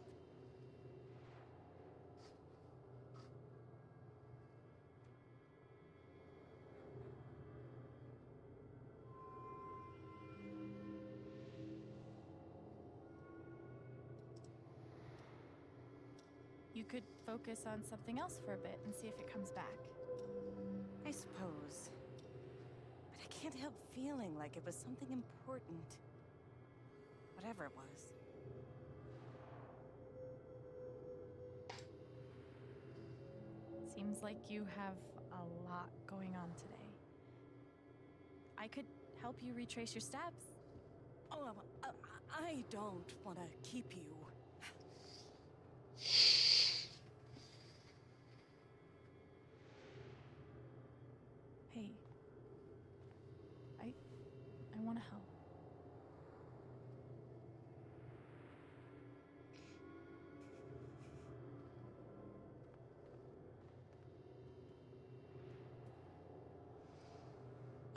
You could focus on something else for a bit and see if it comes back. I suppose. But I can't help feeling like it was something important. Whatever it was. Seems like you have a lot going on today. I could help you retrace your steps. Oh, I don't want to keep you. Hey, I want to help.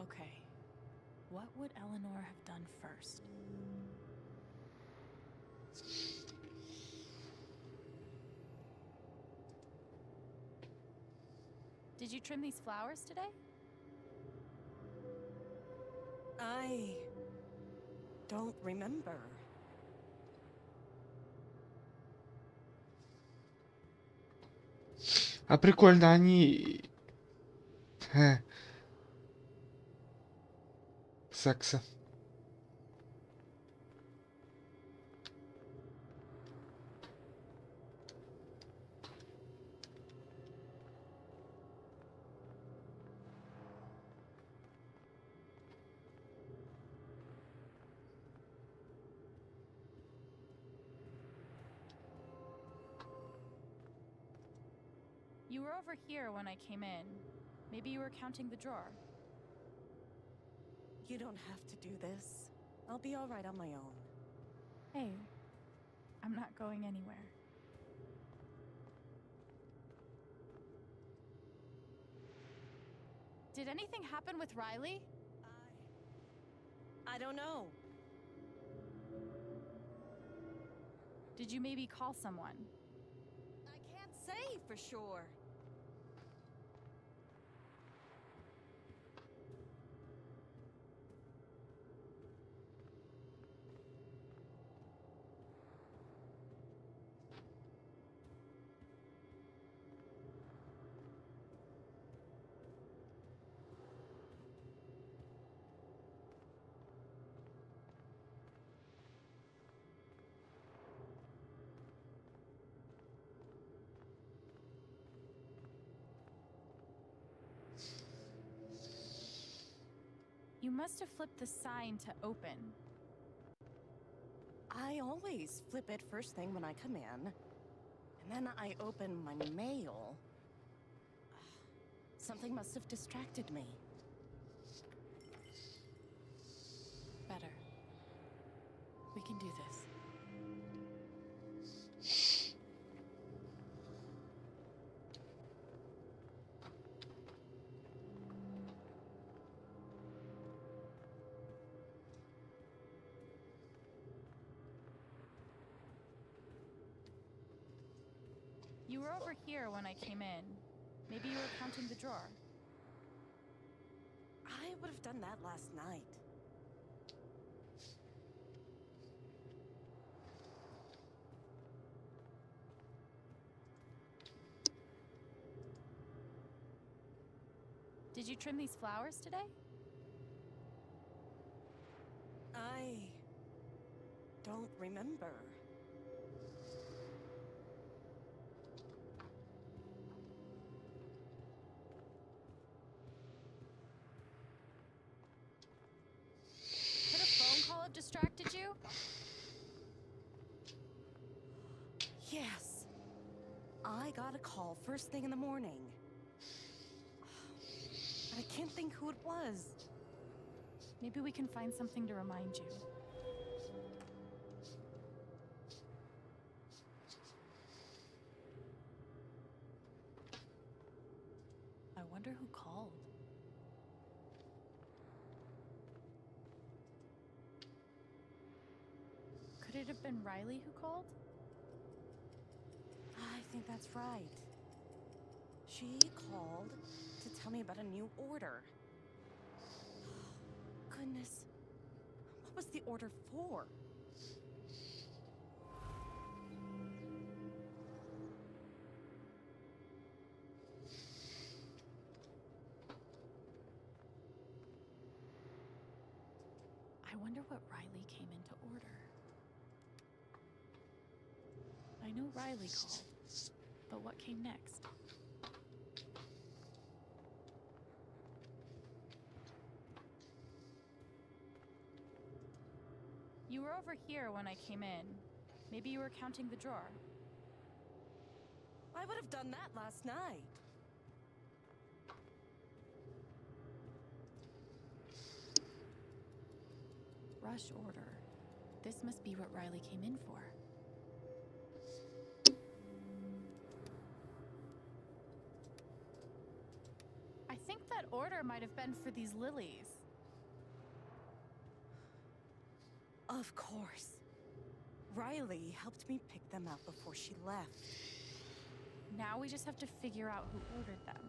Okay, what would Eleanor have done first? Did you trim these flowers today? I don't remember. А прикольно, они... Секса. You were over here when I came in. Maybe you were counting the drawer. You don't have to do this. I'll be all right on my own. Hey, I'm not going anywhere. Did anything happen with Riley? I don't know. Did you maybe call someone? I can't say for sure. You must have flipped the sign to open. I always flip it first thing when I come in, and then I open my mail. Something must have distracted me. Better. We can do this. You were over here when I came in. Maybe you were counting the drawer. I would have done that last night. Did you trim these flowers today? I don't remember. Could a phone call have distracted you? Yes. I got a call first thing in the morning. But I can't think who it was. Maybe we can find something to remind you. I wonder who called. Could it have been Riley who called? I think that's right. She called to tell me about a new order. Goodness. What was the order for? I wonder what Riley came in to order. I know Riley called, but what came next? You were over here when I came in. Maybe you were counting the drawer. I would have done that last night. Rush order. This must be what Riley came in for. I think that order might have been for these lilies. Of course. Riley helped me pick them out before she left. Now we just have to figure out who ordered them.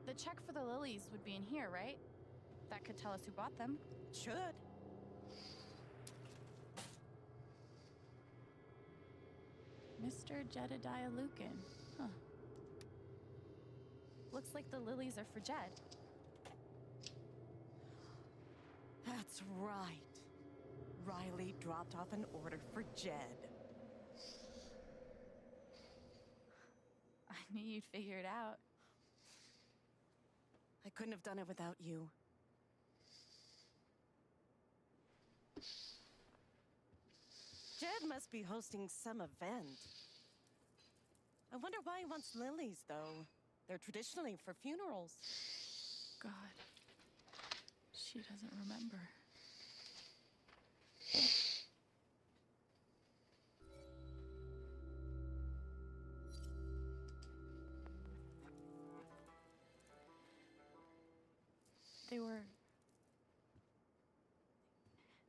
The check for the lilies would be in here, right? That could tell us who bought them. Should. Mr. Jedediah Lucan. Huh. Looks like the lilies are for Jed. That's right. Riley dropped off an order for Jed. I knew you'd figure it out. I couldn't have done it without you. Jed must be hosting some event. I wonder why he wants lilies, though. They're traditionally for funerals. God. She doesn't remember.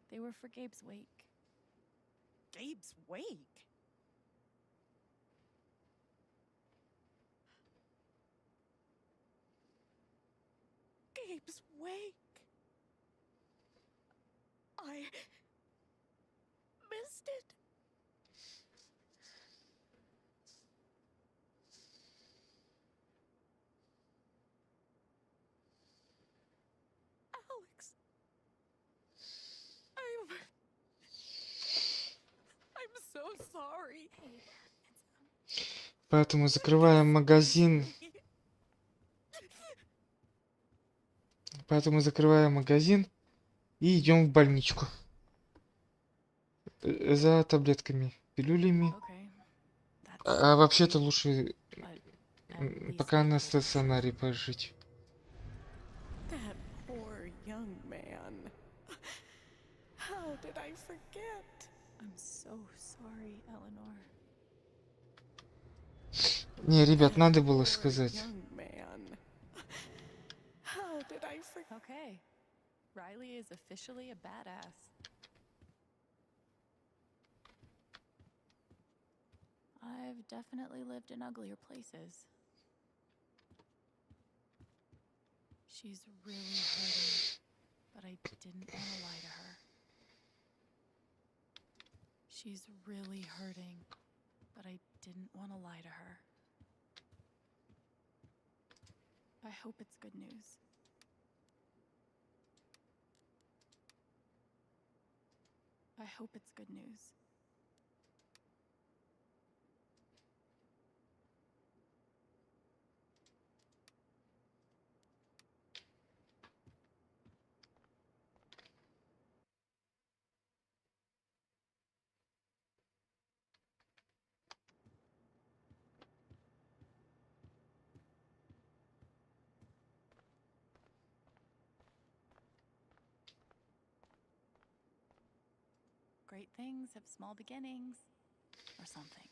They were for Gabe's wake. Gabe's wake? Gabe's wake? I missed it. Alex. I'm so sorry. Поэтому закрываем магазин. И идем в больничку. За таблетками, пилюлями. А вообще-то лучше пока на стационаре пожить. That poor young man. How did I forget? I'm so sorry, Eleanor. Не, ребят, надо было сказать. Okay. Riley is officially a badass. I've definitely lived in uglier places. She's really hurting, but I didn't want to lie to her. She's really hurting, but I didn't want to lie to her. I hope it's good news. I hope it's good news. Great things have small beginnings, or something.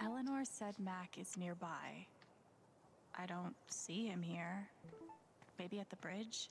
Eleanor said Mac is nearby. I don't see him here. Maybe at the bridge?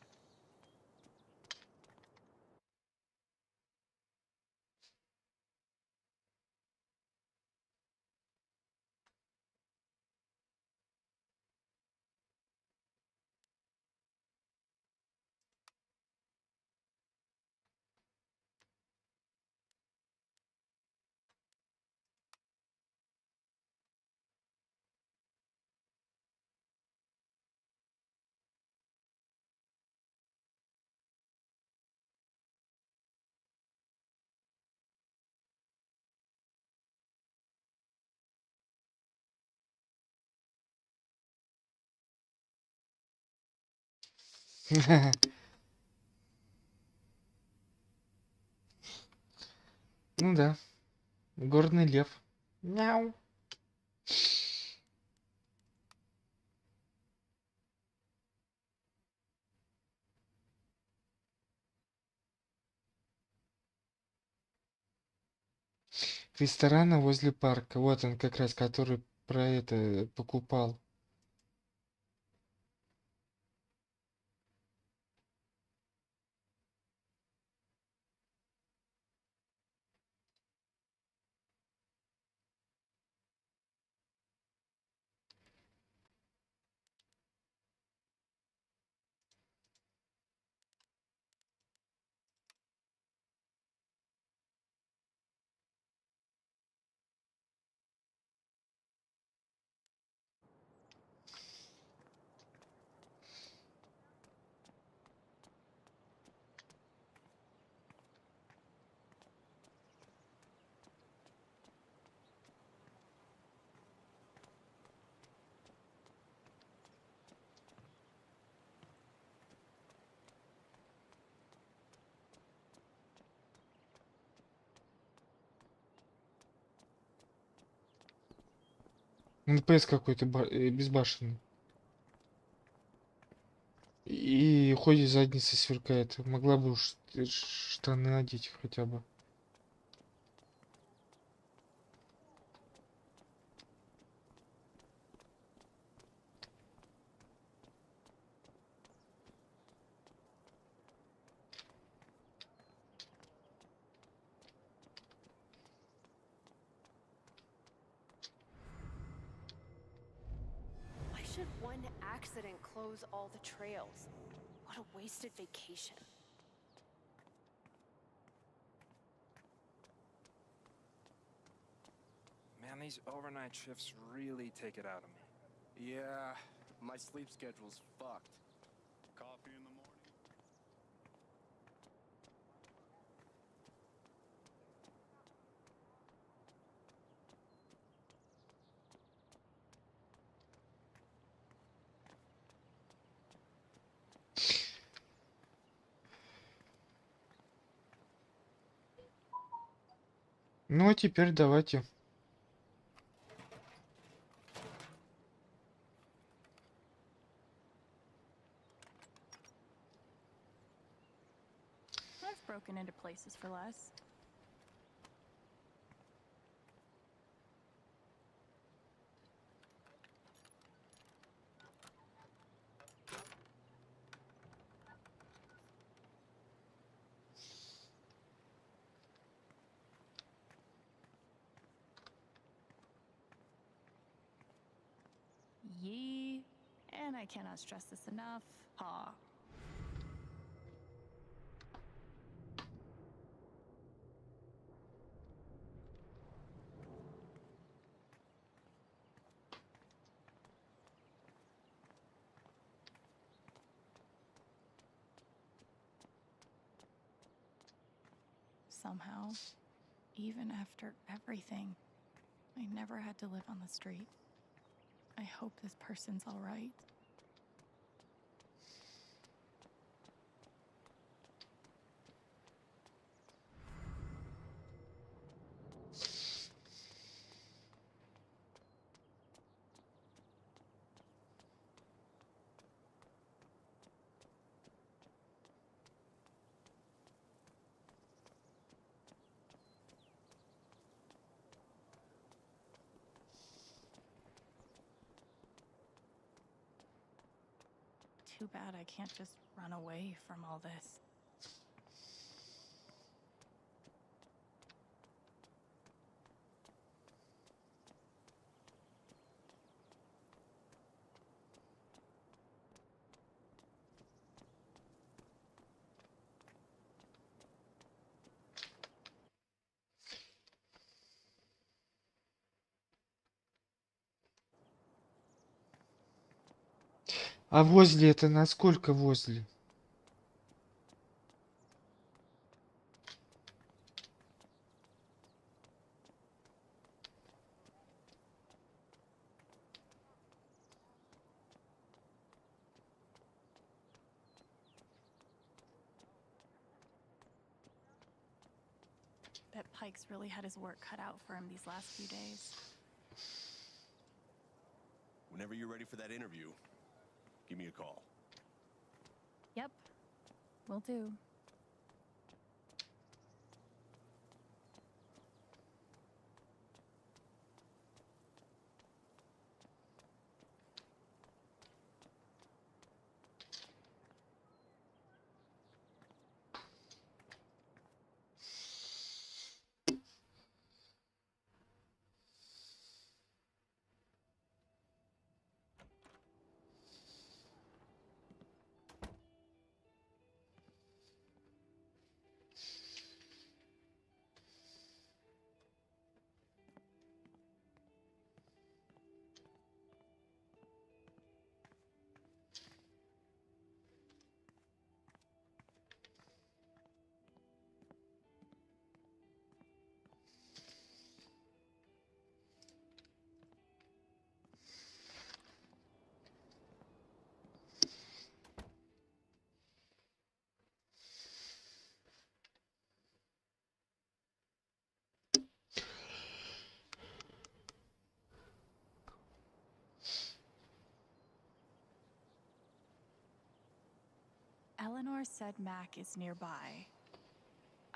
Ну да. Горный лев. Мяу. Ресторана возле парка. Вот он как раз, который про это покупал. НПС какой-то безбашенный. И ходит задница сверкает. Могла бы уж штаны надеть хотя бы. Why should one accident close all the trails? What a wasted vacation. Man, these overnight shifts really take it out of me. Yeah, my sleep schedule's fucked. Coffee in the morning. Ну а теперь давайте. I've broken into places for less. Yee, and I cannot stress this enough. Ha. Somehow, even after everything, I never had to live on the street. I hope this person's all right. Too bad I can't just run away from all this. А возле это насколько возле? Bet Pike's really had his work cut out for him these last few days. Whenever you're ready for that interview, give me a call. Yep, will do. Eleanor said Mac is nearby.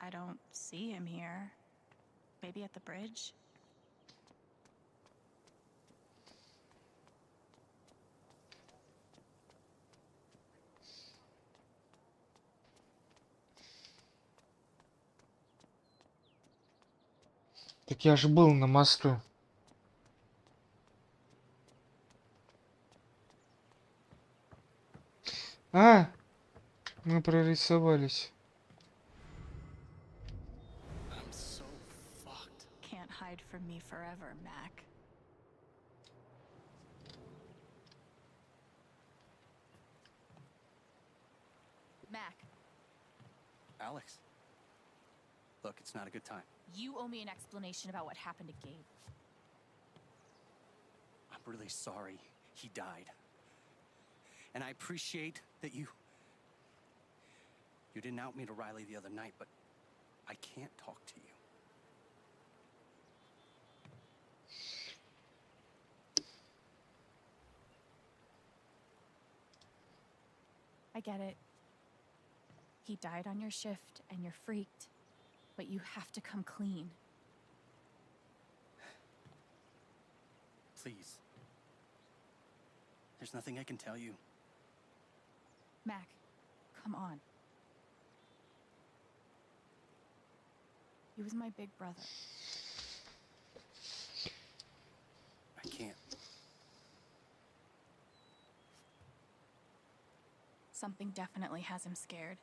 I don't see him here. Maybe at the bridge? Так я же был на мосту. А, мы прорисовались. I'm so fucked. Can't hide from me forever, Mac. Mac. Alex. Look, it's not a good time. You owe me an explanation about what happened to Gabe. I'm really sorry he died. And I appreciate that you didn't out me to Riley the other night, but I can't talk to you. I get it. He died on your shift and you're freaked, but you have to come clean. Please. There's nothing I can tell you. Mac, come on. He was my big brother. I can't. Something definitely has him scared.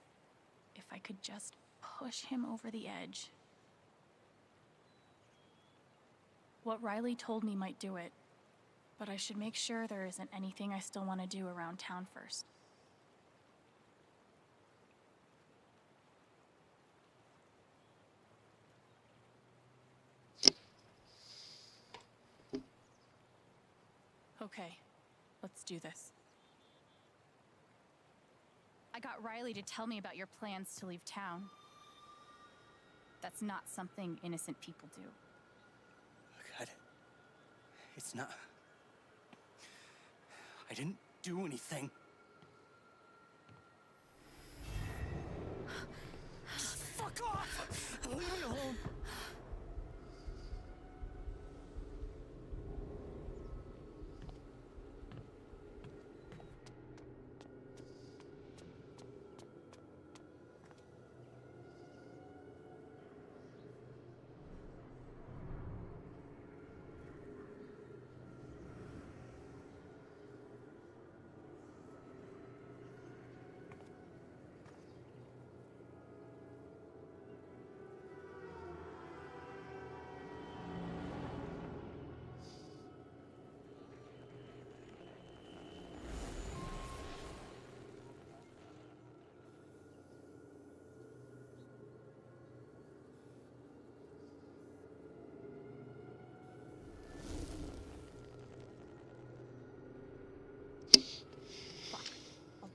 If I could just push him over the edge. What Riley told me might do it, but I should make sure there isn't anything I still want to do around town first. Okay, let's do this. I got Riley to tell me about your plans to leave town. That's not something innocent people do. God. It's not... I didn't do anything. Just fuck off! Leave me alone!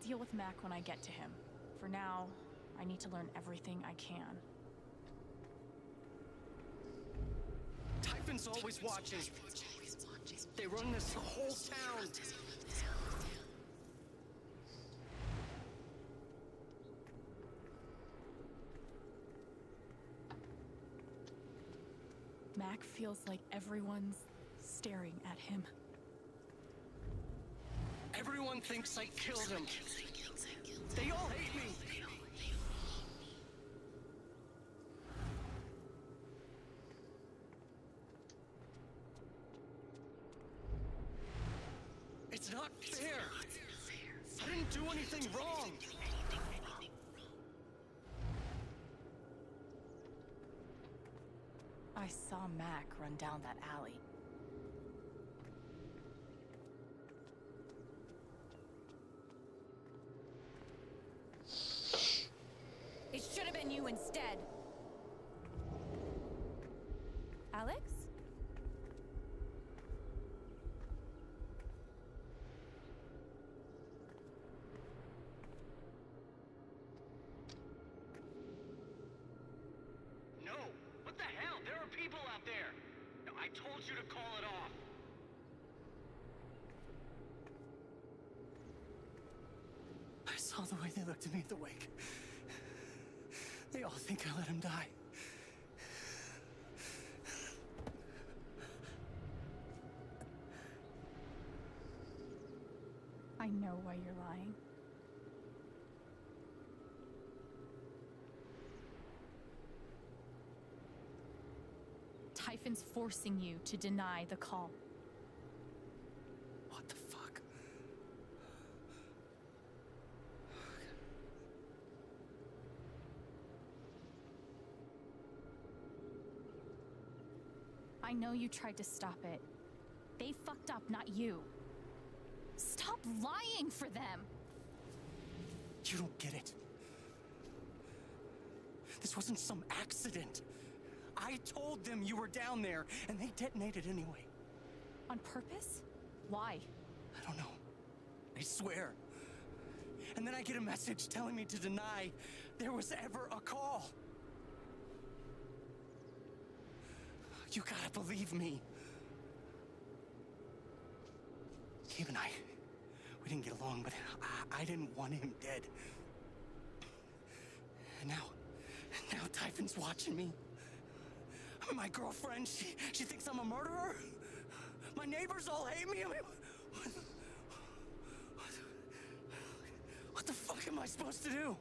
deal with Mac when I get to him. For now, I need to learn everything I can. Typhon's always watching. They run this whole town. Mac feels like everyone's staring at him. Everyone thinks I killed him. They all hate me. It's not fair. I didn't do anything wrong. I saw Mac run down that alley. It should have been you instead. Alex? No. What the hell? There are people out there. I told you to call it off. I saw the way they looked at me at the wake. They all think I let him die. I know why you're lying. Typhon's forcing you to deny the call. What the fuck? I know you tried to stop it. They fucked up, not you. Stop lying for them! You don't get it. This wasn't some accident. I told them you were down there, and they detonated anyway. On purpose? Why? I don't know. I swear. And then I get a message telling me to deny there was ever a call. You gotta believe me. Gabe and I, we didn't get along, but I didn't want him dead. And now Typhon's watching me. My girlfriend, she thinks I'm a murderer. My neighbors all hate me. I mean, what the fuck am I supposed to do?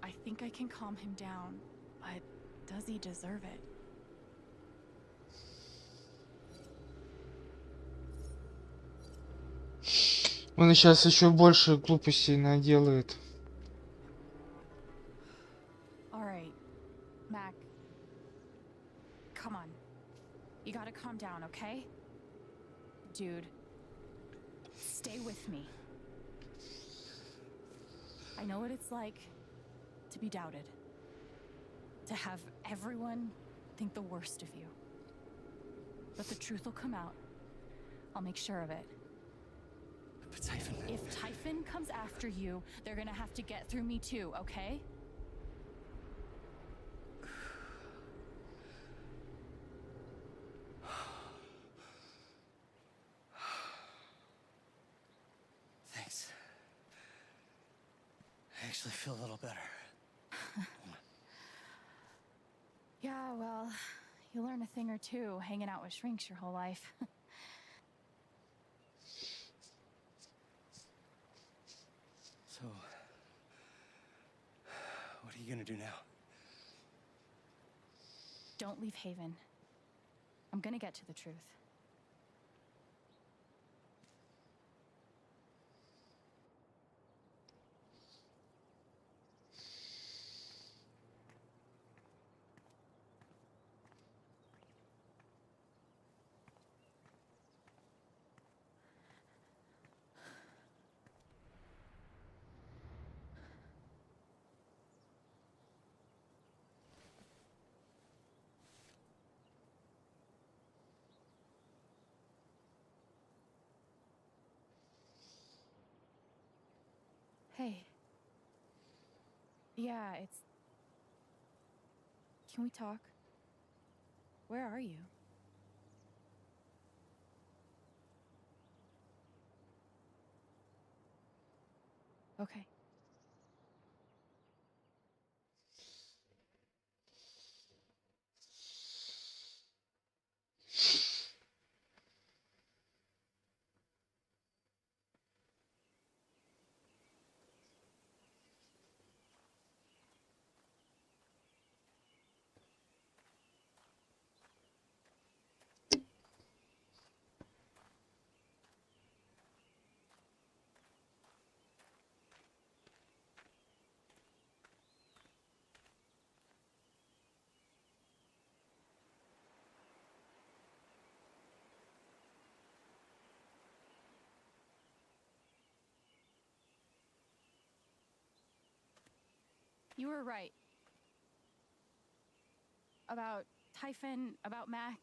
I think I can calm him down, but does he deserve it? Он сейчас еще больше глупостей наделает. Alright, Mac. Come on. You gotta calm down, okay? Dude. Stay with me. I know what it's like to be doubted. To have everyone think the worst of you. But the truth will come out. I'll make sure of it. But Typhon... If Typhon comes after you, they're gonna have to get through me too, okay? Thanks. I actually feel a little better. Yeah, well, you learn a thing or two hanging out with shrinks your whole life. So, what are you gonna do now? Don't leave Haven. I'm gonna get to the truth. Hey. Yeah, it's... Can we talk? Where are you? Okay. You were right. About Typhon, about Mac.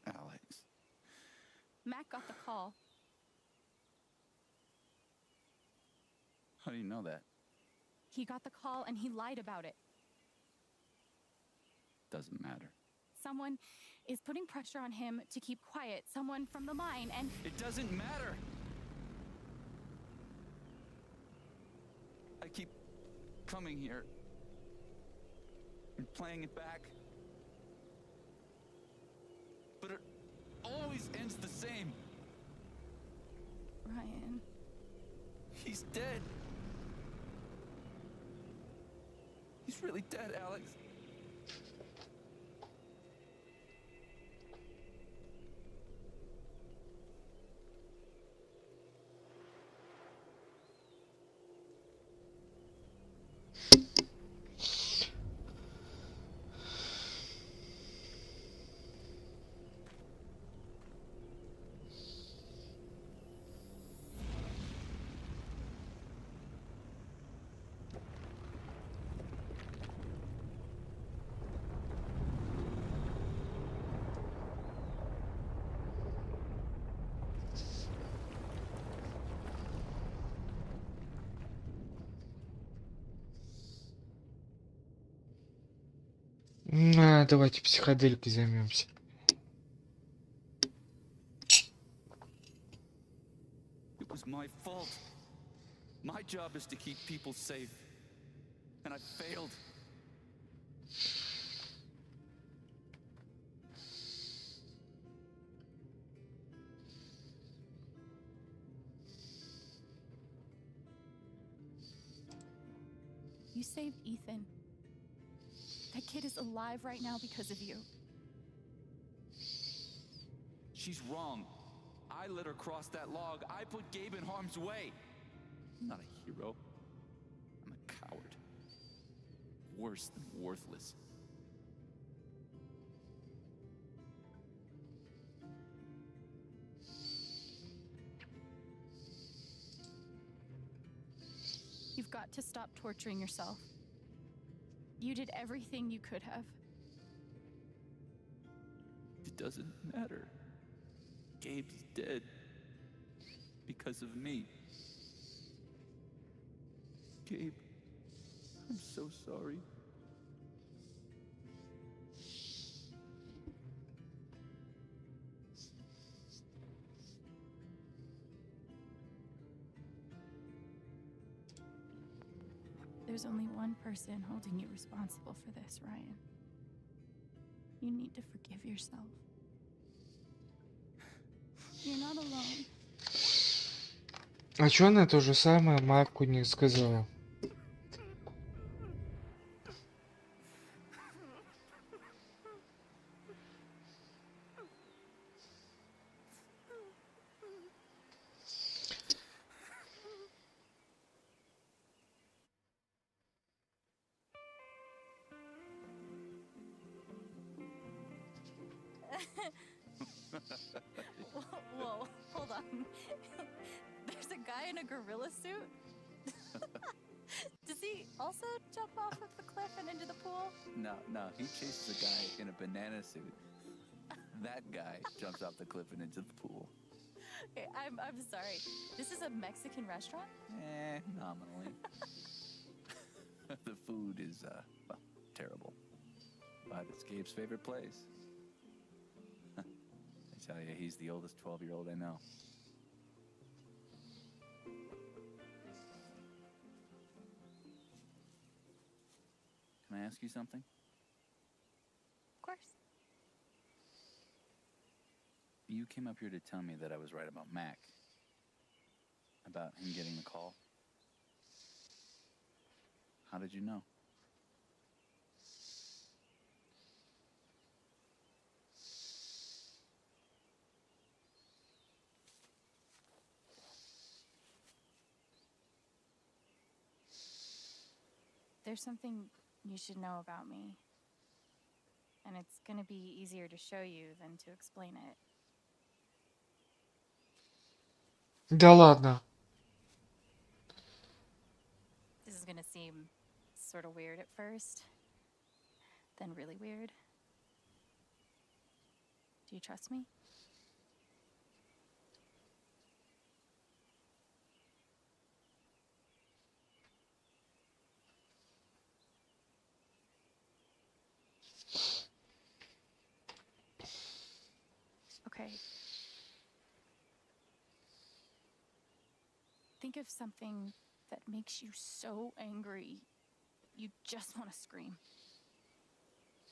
Alex. Mac got the call. How do you know that? He got the call and he lied about it. Doesn't matter. Someone is putting pressure on him to keep quiet. Someone from the mine, and... It doesn't matter! I keep coming here and playing it back. But it always ends the same. Ryan. He's dead. He's really dead, Alex. Давайте психоделькой займемся. It was my fault. My job is to keep people safe. And I failed. You saved Ethan. That kid is alive right now because of you. She's wrong. I let her cross that log. I put Gabe in harm's way. I'm not a hero. I'm a coward. Worse than worthless. You've got to stop torturing yourself. You did everything you could have. It doesn't matter. Gabe's dead. Because of me. Gabe, I'm so sorry. There's only one person holding you responsible for this, Ryan. You need to forgive yourself. You're not alone. А чё она то же самое Марку не сказала? Whoa, hold on. There's a guy in a gorilla suit? Does he also jump off of the cliff and into the pool? No, he chases a guy in a banana suit. That guy jumps off the cliff and into the pool. I'm sorry. This is a Mexican restaurant? Nominally. The food is, well, terrible. But it's Gabe's favorite place. I tell you, he's the oldest 12-year-old I know. Can I ask you something? Of course. You came up here to tell me that I was right about Mac. About him getting the call. How did you know? There's something you should know about me. And it's gonna be easier to show you than to explain it. Да ладно. This is gonna seem sort of weird at first, then really weird. Do you trust me? Okay. Think of something that makes you so angry you just want to scream.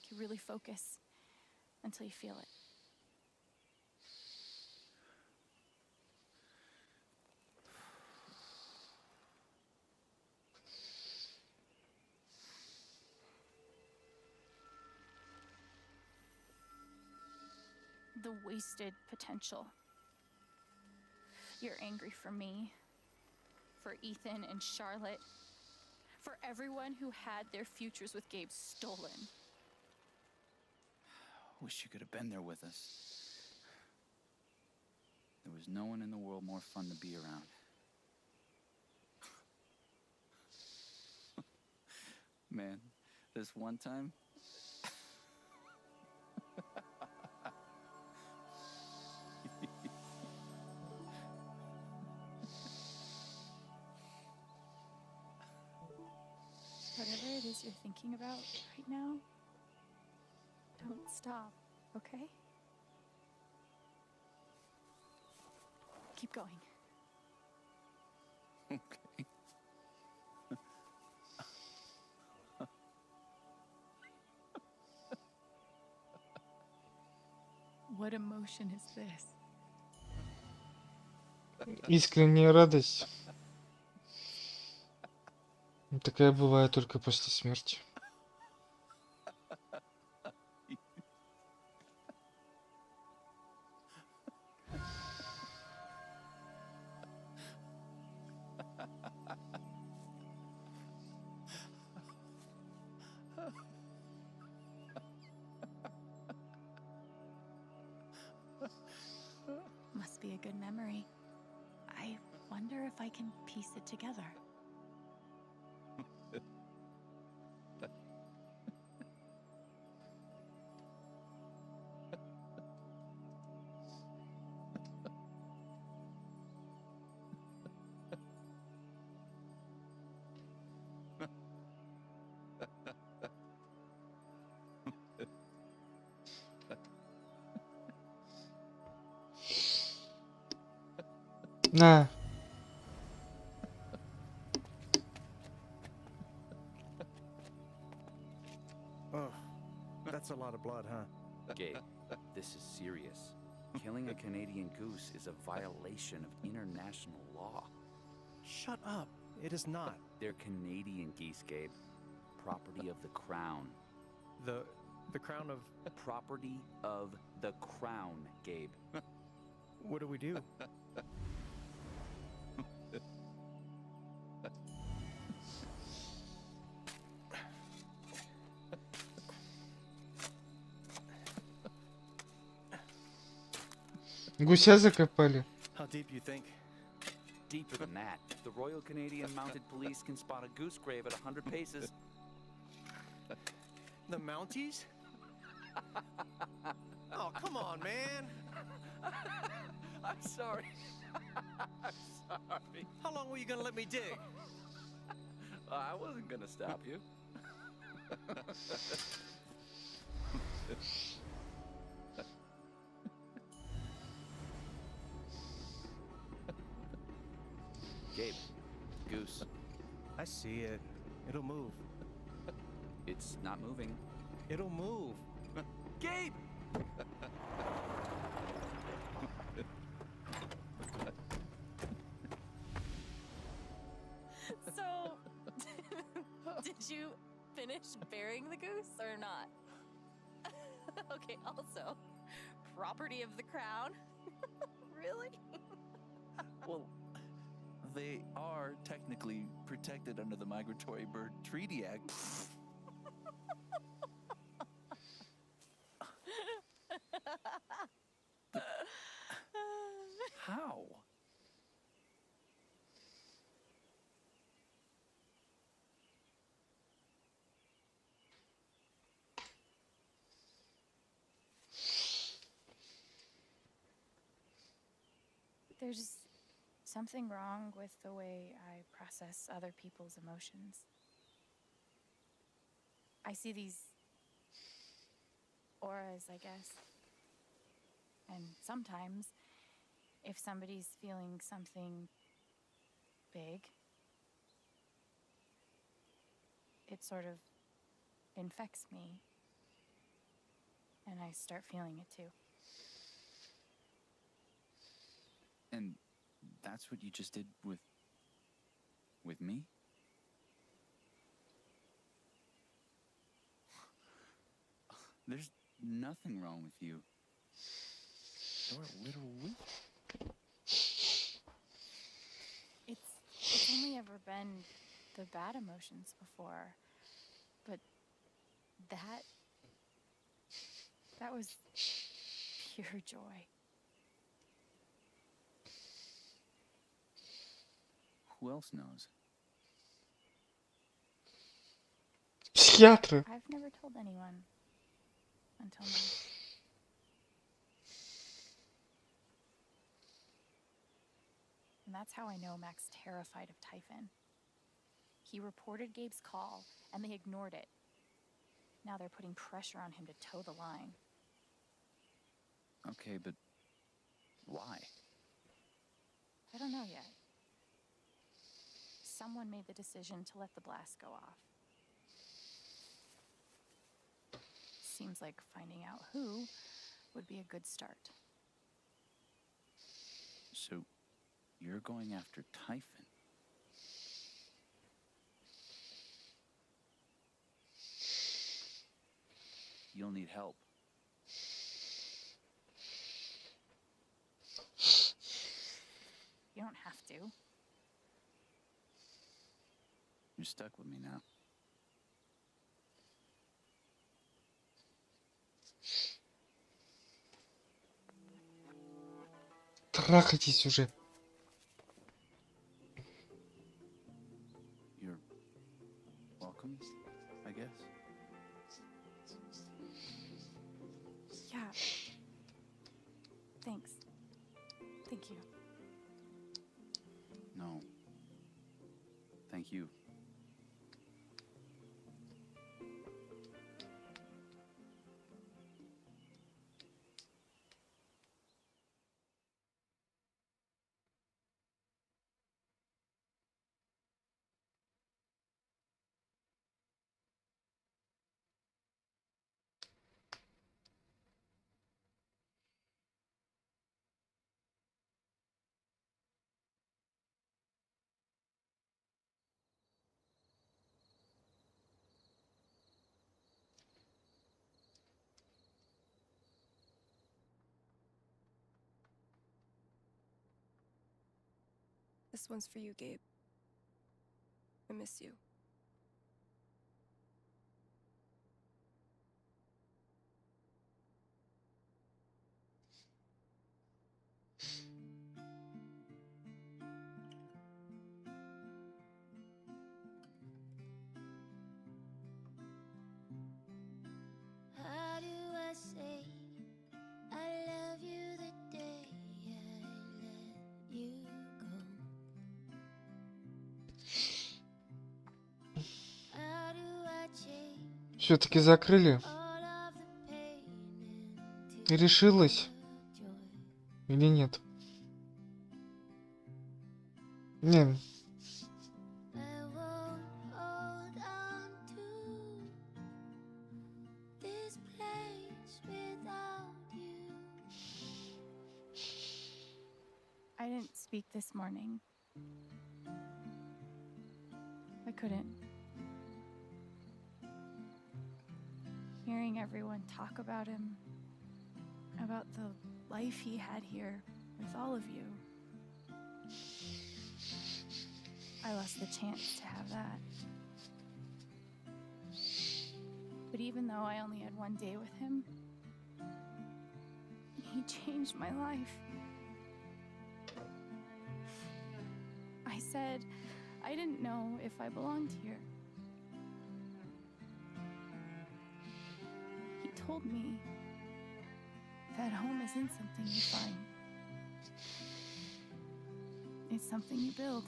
You really focus until you feel it. The wasted potential. You're angry for me, for Ethan and Charlotte, for everyone who had their futures with Gabe stolen. Wish you could have been there with us. There was no one in the world more fun to be around. Man, this one time... Whatever it is you're thinking about right now, don't stop, okay? Keep going. Okay. What emotion is this? Искренняя радость. Такая бывает только после смерти. Must be a good memory. I wonder if I can piece it together. На. Oh, that's a lot of blood, huh? Gabe, this is serious. Killing a Canadian goose is a violation of international law. Shut up. It is not. They're Canadian geese, Gabe. Property of the crown. The crown of... Property of the crown, Gabe. What do we do? Гуся закопали. How deep you think? Deeper than that. The Royal Canadian Mounted Police can spot a goose grave at 100 paces. The Mounties? Oh, come on, man. I'm sorry. I'm sorry. How long were you gonna let me dig? I wasn't gonna stop you. Gabe, goose. I see it. It'll move. It's not moving. It'll move. Gabe! So, did you finish burying the goose or not? Okay, also, property of the crown? Really? Well, they are technically protected under the Migratory Bird Treaty Act. How? There's something wrong with the way I process other people's emotions. I see these auras, I guess. And sometimes, if somebody's feeling something big, it sort of infects me. And I start feeling it too. And that's what you just did with me? There's nothing wrong with you. You're a little weak. It's only ever been the bad emotions before. But that was pure joy. Who else knows? Психиатры. I've never told anyone until now. And that's how I know Mac's terrified of Typhon. He reported Gabe's call, and they ignored it. Now they're putting pressure on him to toe the line. Okay, but why? I don't know yet. Someone made the decision to let the blast go off. Seems like finding out who would be a good start. So, you're going after Typhon? You'll need help. You don't have to. You're stuck with me now. Трахайтесь уже. You're welcome, I guess. Yeah. Thanks. Thank you. No. Thank you. This one's for you, Gabe. I miss you. How do I say I love you the day I Все-таки закрыли. Решилась? Или нет? Не. I didn't speak this morning. I couldn't. Hearing everyone talk about him, about the life he had here with all of you, I lost the chance to have that. But even though I only had one day with him, he changed my life. I said I didn't know if I belonged here. He told me that home isn't something you find. It's something you build.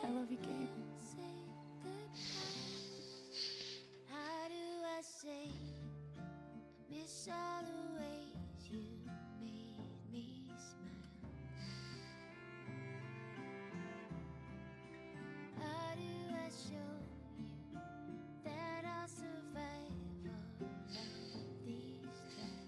I love you, Gabe. How do I say I miss all the ways you made me smile? How do I show you that I'll survive all of these trials?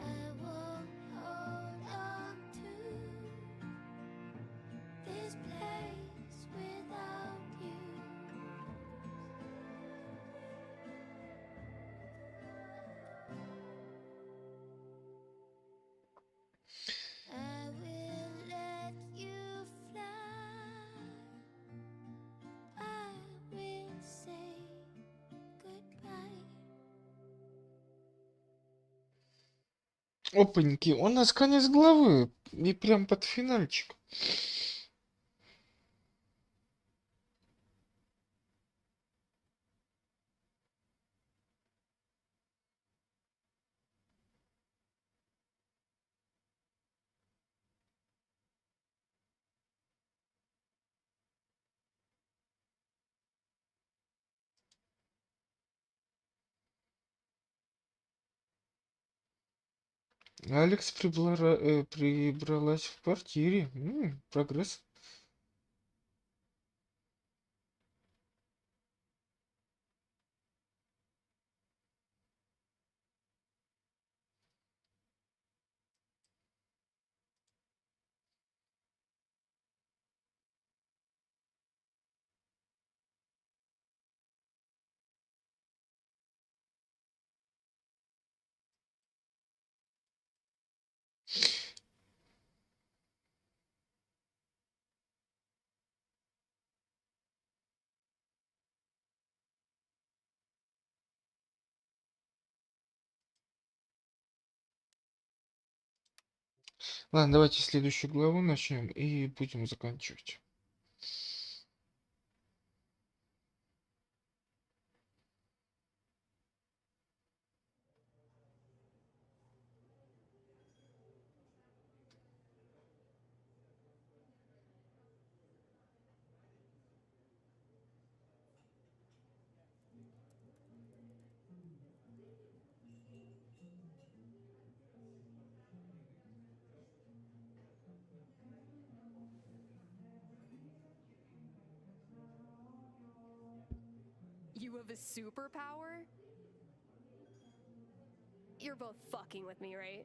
I won't hold on to this place without you. I will let you fly. I will say goodbye. Опаньки, у нас конец главы. И прям под финальчик. Алекс прибралась в квартире. Прогресс. Ладно, давайте следующую главу начнем и будем заканчивать. You have a superpower? You're both fucking with me, right?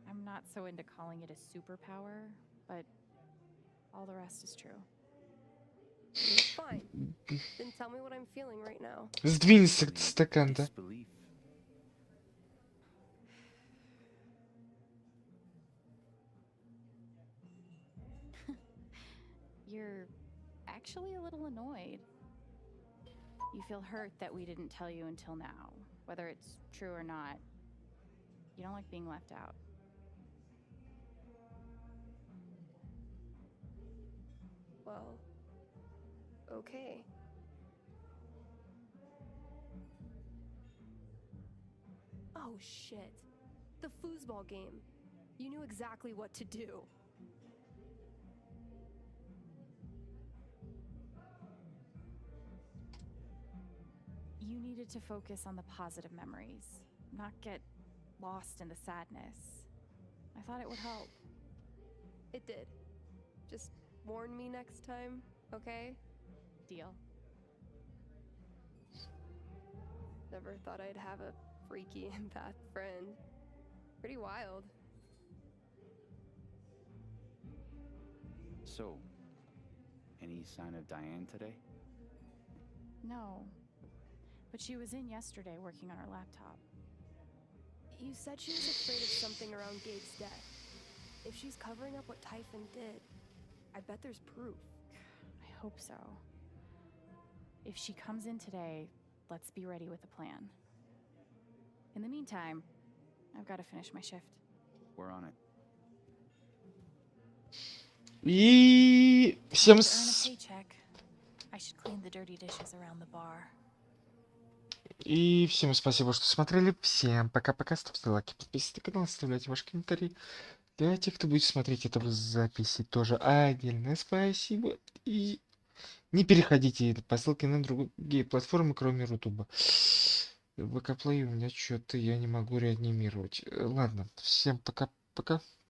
I'm not so into calling it a superpower, but all the rest is true. Fine. Then tell me what I'm feeling right now. Сдвинь стакан, да? You feel hurt that we didn't tell you until now, whether it's true or not. You don't like being left out. Well, okay. Oh shit. The foosball game. You knew exactly what to do. You needed to focus on the positive memories, not get lost in the sadness. I thought it would help. It did. Just warn me next time, okay? Deal. Never thought I'd have a freaky empath friend. Pretty wild. So, any sign of Diane today? No. But she was in yesterday working on her laptop. You said she was afraid of something around Gabe's death. If she's covering up what Typhon did, I bet there's proof. I hope so. If she comes in today, let's be ready with a plan. In the meantime, I've got to finish my shift. We're on it. И всем To earn a paycheck, I should clean the dirty dishes around the bar. И всем спасибо, что смотрели. Всем пока-пока. Ставьте лайки, подписывайтесь на канал, оставляйте ваши комментарии. Для тех, кто будет смотреть это в записи, тоже отдельное спасибо. И не переходите по ссылке на другие платформы, кроме Рутуба. ВК Плей у меня что-то я не могу реанимировать. Ладно, всем пока-пока.